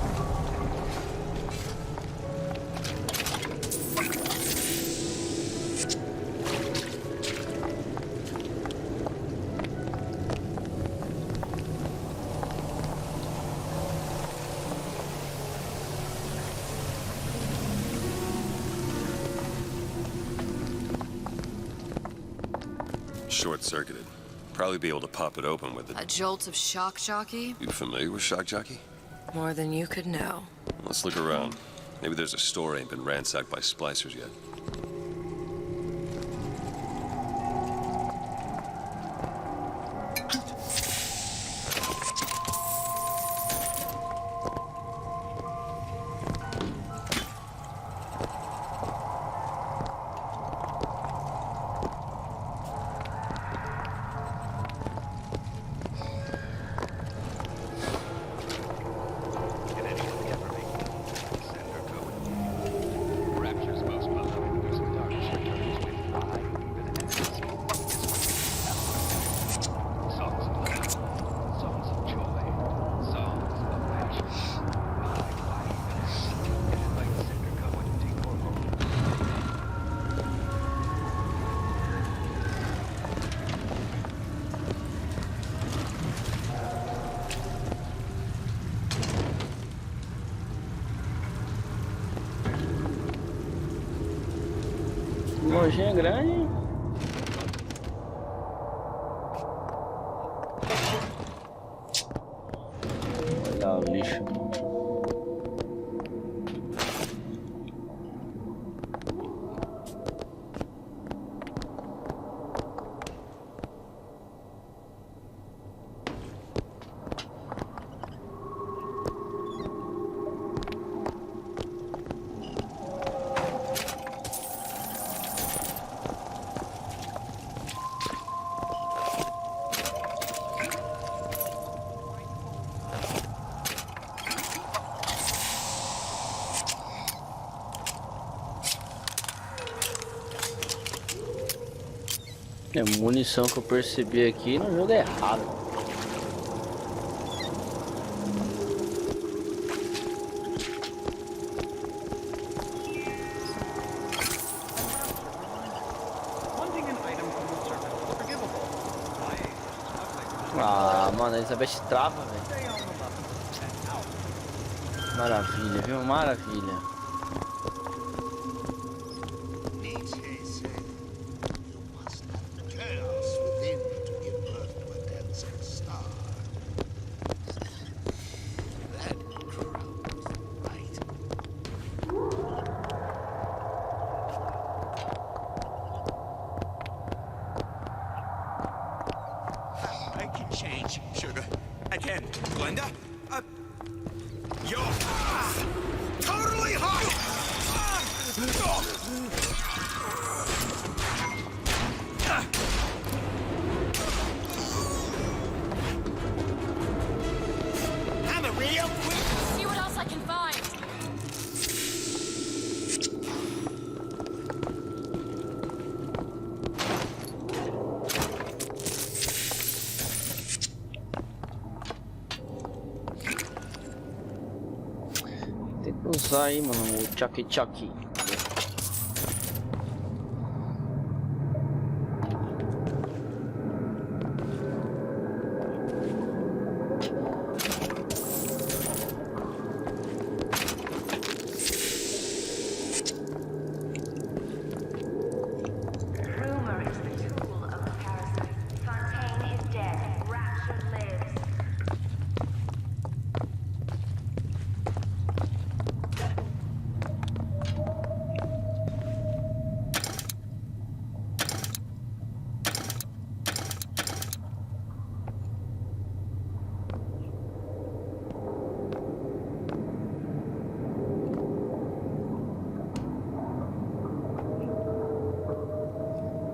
Short-circuited. Probably be able to pop it open with it. A jolt of shock jockey? You familiar with shock jockey? More than you could know. Let's look around. Maybe there's a store ain't been ransacked by splicers yet. Lojinha grande. pegar o lixo. É munição que eu percebi aqui no jogo é errado. Ah, mano, a Elisabeth trava, velho. Maravilha, viu? Maravilha. Tem que usar aí, mano, o Chucky.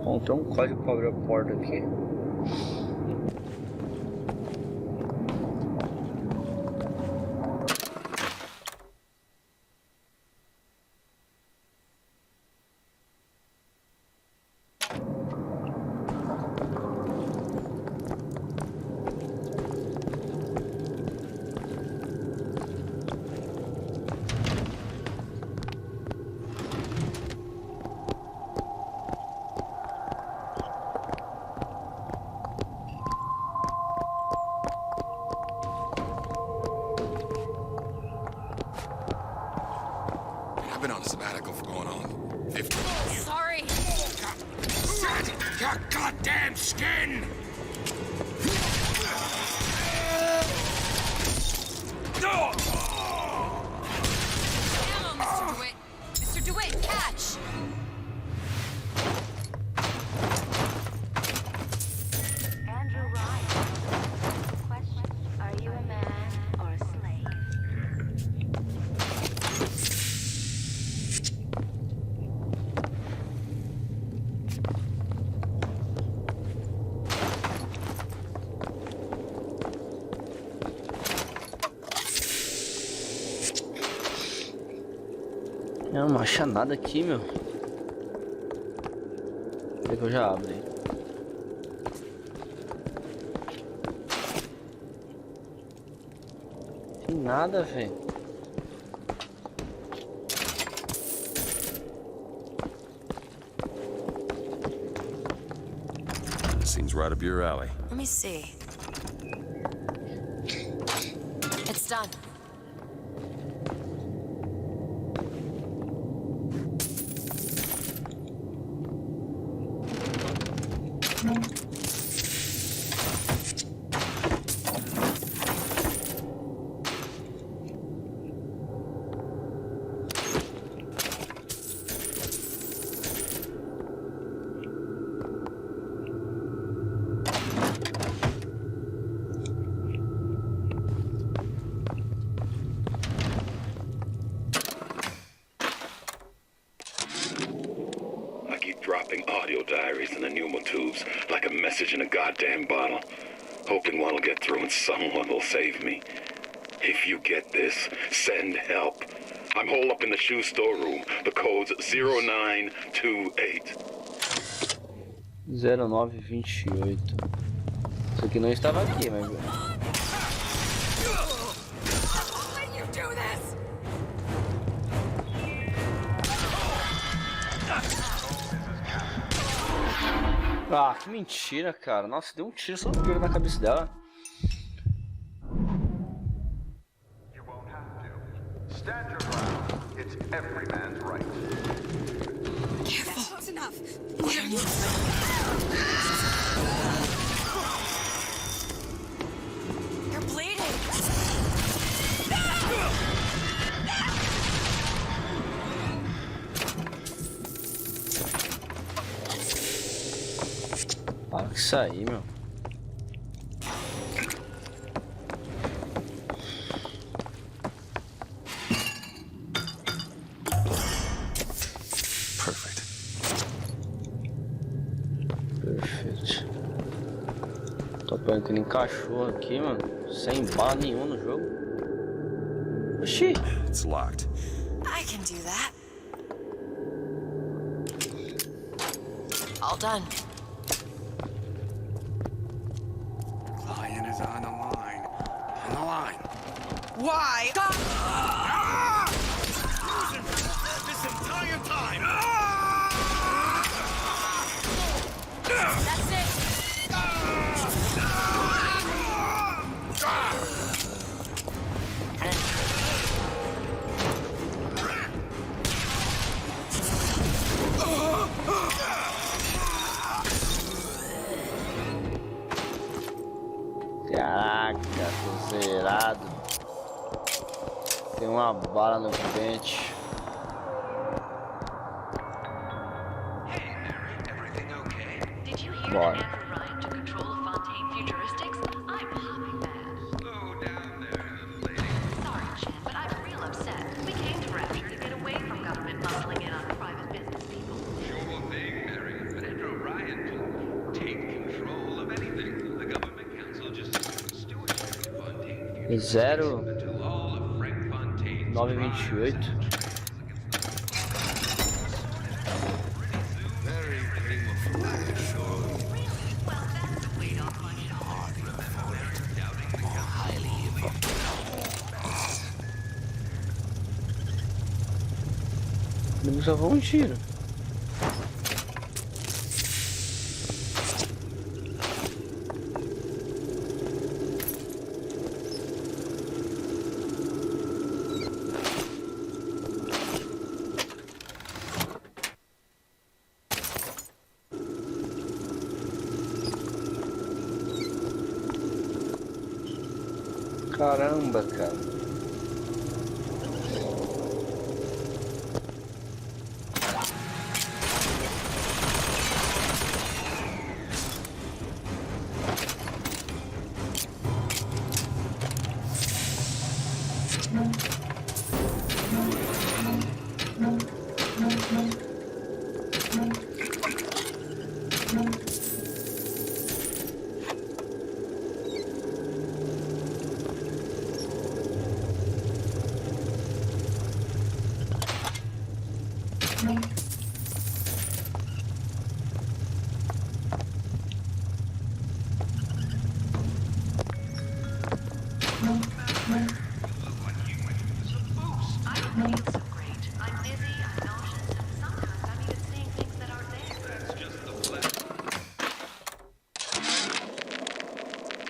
Bom, tem um código para abrir a porta aqui. I've been on a sabbatical for going on 50 years. Sorry. Set your goddamn skin! Ammo, Mr. DeWitt. Mr. DeWitt, catch! Andrew Ryan. Question: are you a man or a slave? Eu não acho nada aqui, meu. Vê que eu já abro aí. Tem nada, velho. Seems right up your alley. Let me see. It's done. dropping audio diaries in the pneumo tubes like a message in a goddamn bottle, hoping one will get through and someone will save me. If you get this, send help. I'm holed up in the shoe storeroom. The code's 0928. 0928. Isso aqui não estava aqui, mas... Ah, que mentira, cara. Nossa, deu um tiro só na cabeça dela. Stand your ground. It's every man's right. Careful. Close enough. You're bleeding. Para que sair, meu. Perfect. Perfeito. Tô apanhando que nem cachorro aqui, mano. Sem bala nenhuma no jogo. Oxi. It's locked. I can do that. All done. Lion is on the line. On the line. Why? This entire time! That's it. Caraca, tô zerado. Tem uma bala no pente. Did you hear Bora. that Andrew Ryan took control of Fontaine Futuristics? I'm hopping mad. Slow down there, lady. Sorry, Chen, but I'm real upset. We came to Rapture to get away from government muscling in on private business people. Sure thing, Mary. But Andrew Ryan can take control of anything. The government council just stewardship of Fontaine Futuristics until all of Frank Fontaine's 928. very painful. Ele só foi um tiro. Caramba, cara.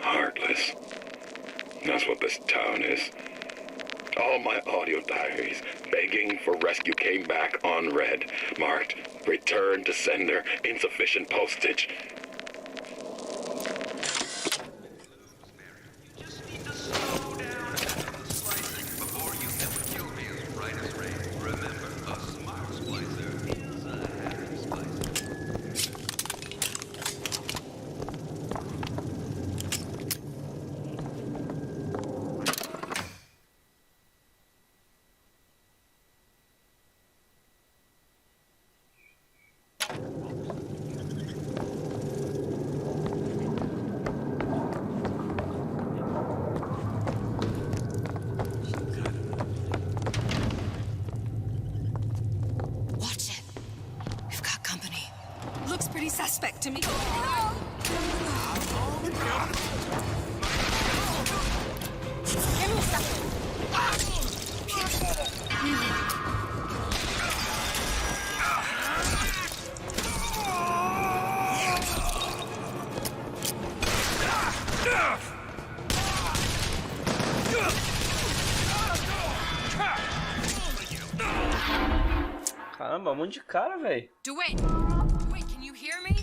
Heartless. That's what this town is. All my audio diaries begging for rescue came back unread, marked return to sender, insufficient postage. talk to me. Give me something. Caramba, um monte de cara, velho. Dewitt! Dewitt, can you hear me?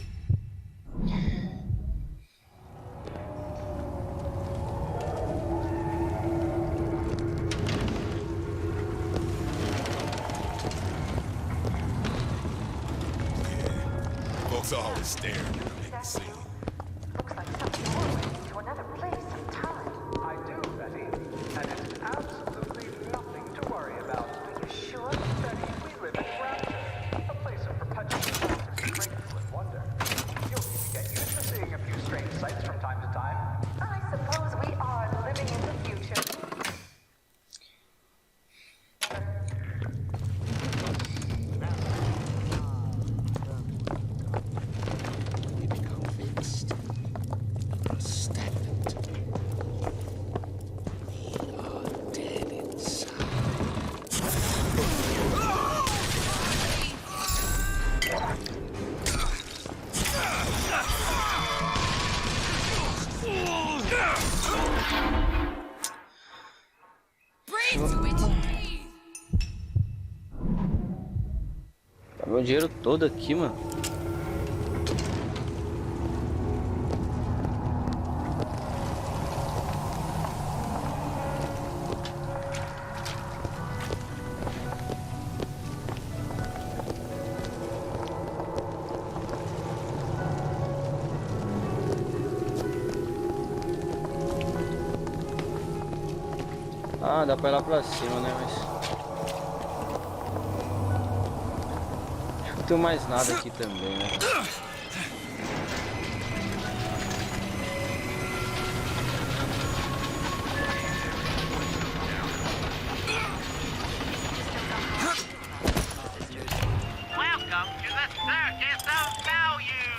Folks are always staring at the scene. Looks like something more leading to another place of time. I do, Betty. And it's absolutely nothing to worry about. Are you sure? Betty, we live in Rapture, a place of perpetual strength and wonder. You'll need to get used to seeing a few strange sights from time to time. I suppose we are living in the future. We become fixed, stagnant. We are dead inside. Breathe, Dewitt! Breathe! Tá meu dinheiro todo aqui, mano. Ah, dá pra ir lá pra cima, né? Mas acho que não tem mais nada aqui também, né? Welcome to the circus of value.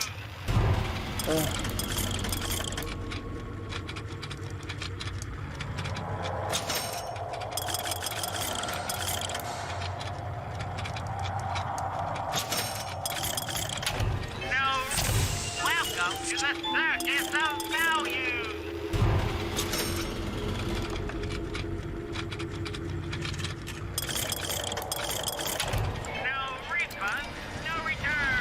Welcome to the circus of value. No refund, no return.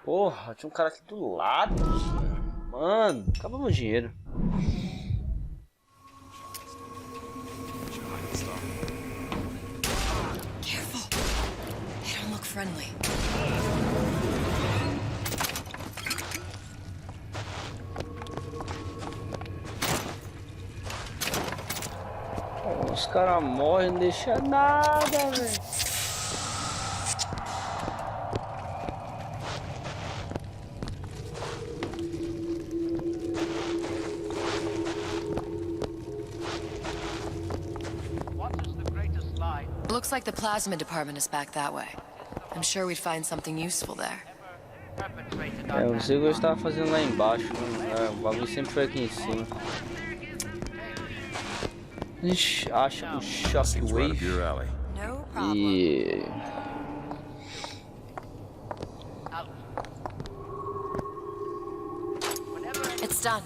Porra, tinha um cara aqui do lado. Mano, acabou meu dinheiro. Careful. They don't look friendly. Os caras morrem, não deixa nada, velho. Looks like the plasma department is back that way. I'm sure we'd find something useful there. É, eu não sei o que eu estava fazendo lá embaixo, mano. É, o bagulho sempre foi aqui em cima. A gente acha um shockwave e... It's done.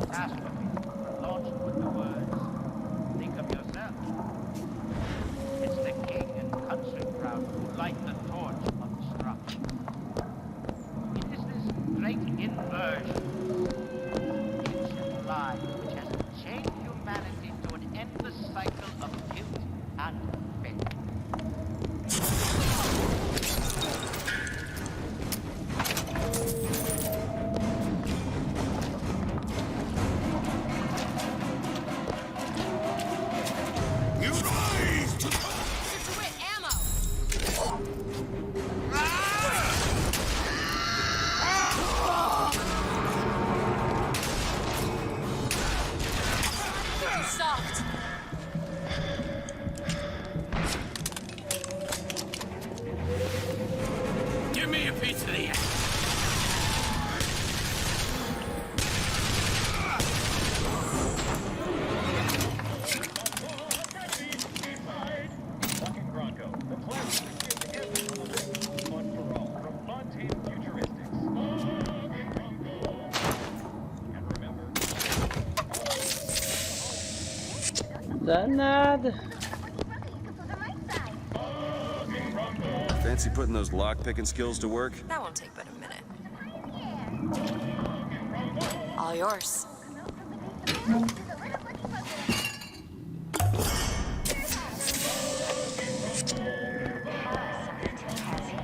catastrophe launched with the words, "Think of yourself." It's the king and country crowd who light the torch of destruction. It is this great inversion, ancient lie, which has chained humanity to an endless cycle of guilt and fate. Give me a piece of the action. Danada. Fancy putting those lock-picking skills to work? That won't take but a minute. All yours.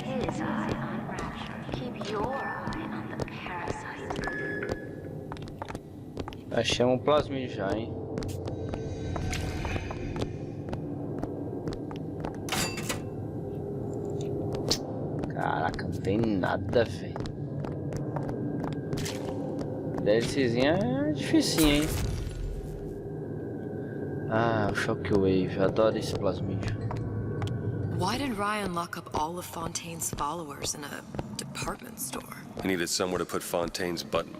His eye on rapture. Keep your eye on the parasite. Achamos um plasmid já, hein? Caraca, não tem nada, velho. DLCzinha é dificinho, hein? Ah, o Shockwave, adoro esse plasmídio. Why did Ryan lock up all of Fontaine's followers in a department store? He needed somewhere to put Fontaine's button.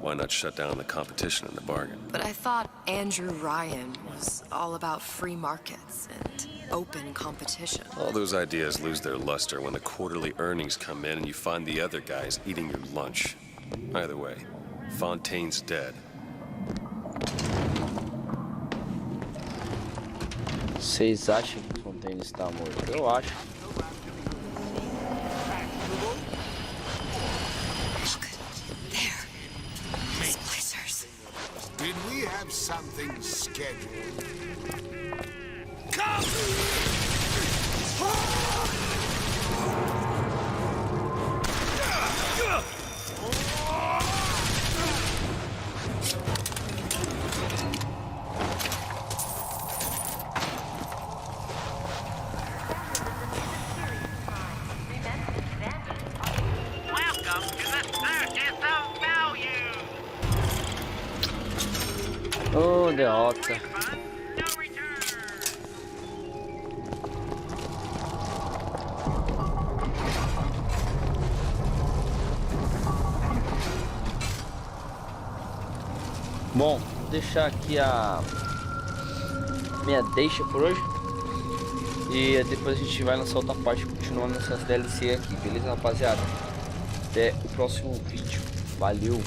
Why not shut down the competition in the bargain? But I thought Andrew Ryan was all about free markets and open competition. All those ideas lose their luster when the quarterly earnings come in and you find the other guys eating your lunch. Either way, Fontaine's dead. Vocês acham que Fontaine está morto? Eu acho. Did we have something scheduled? Welcome to the Circus of Value. Oh, derrota. Bom, vou deixar aqui a minha deixa por hoje. E depois a gente vai lançar outra parte continuando nessas DLC aqui, beleza, rapaziada? Até o próximo vídeo. Valeu!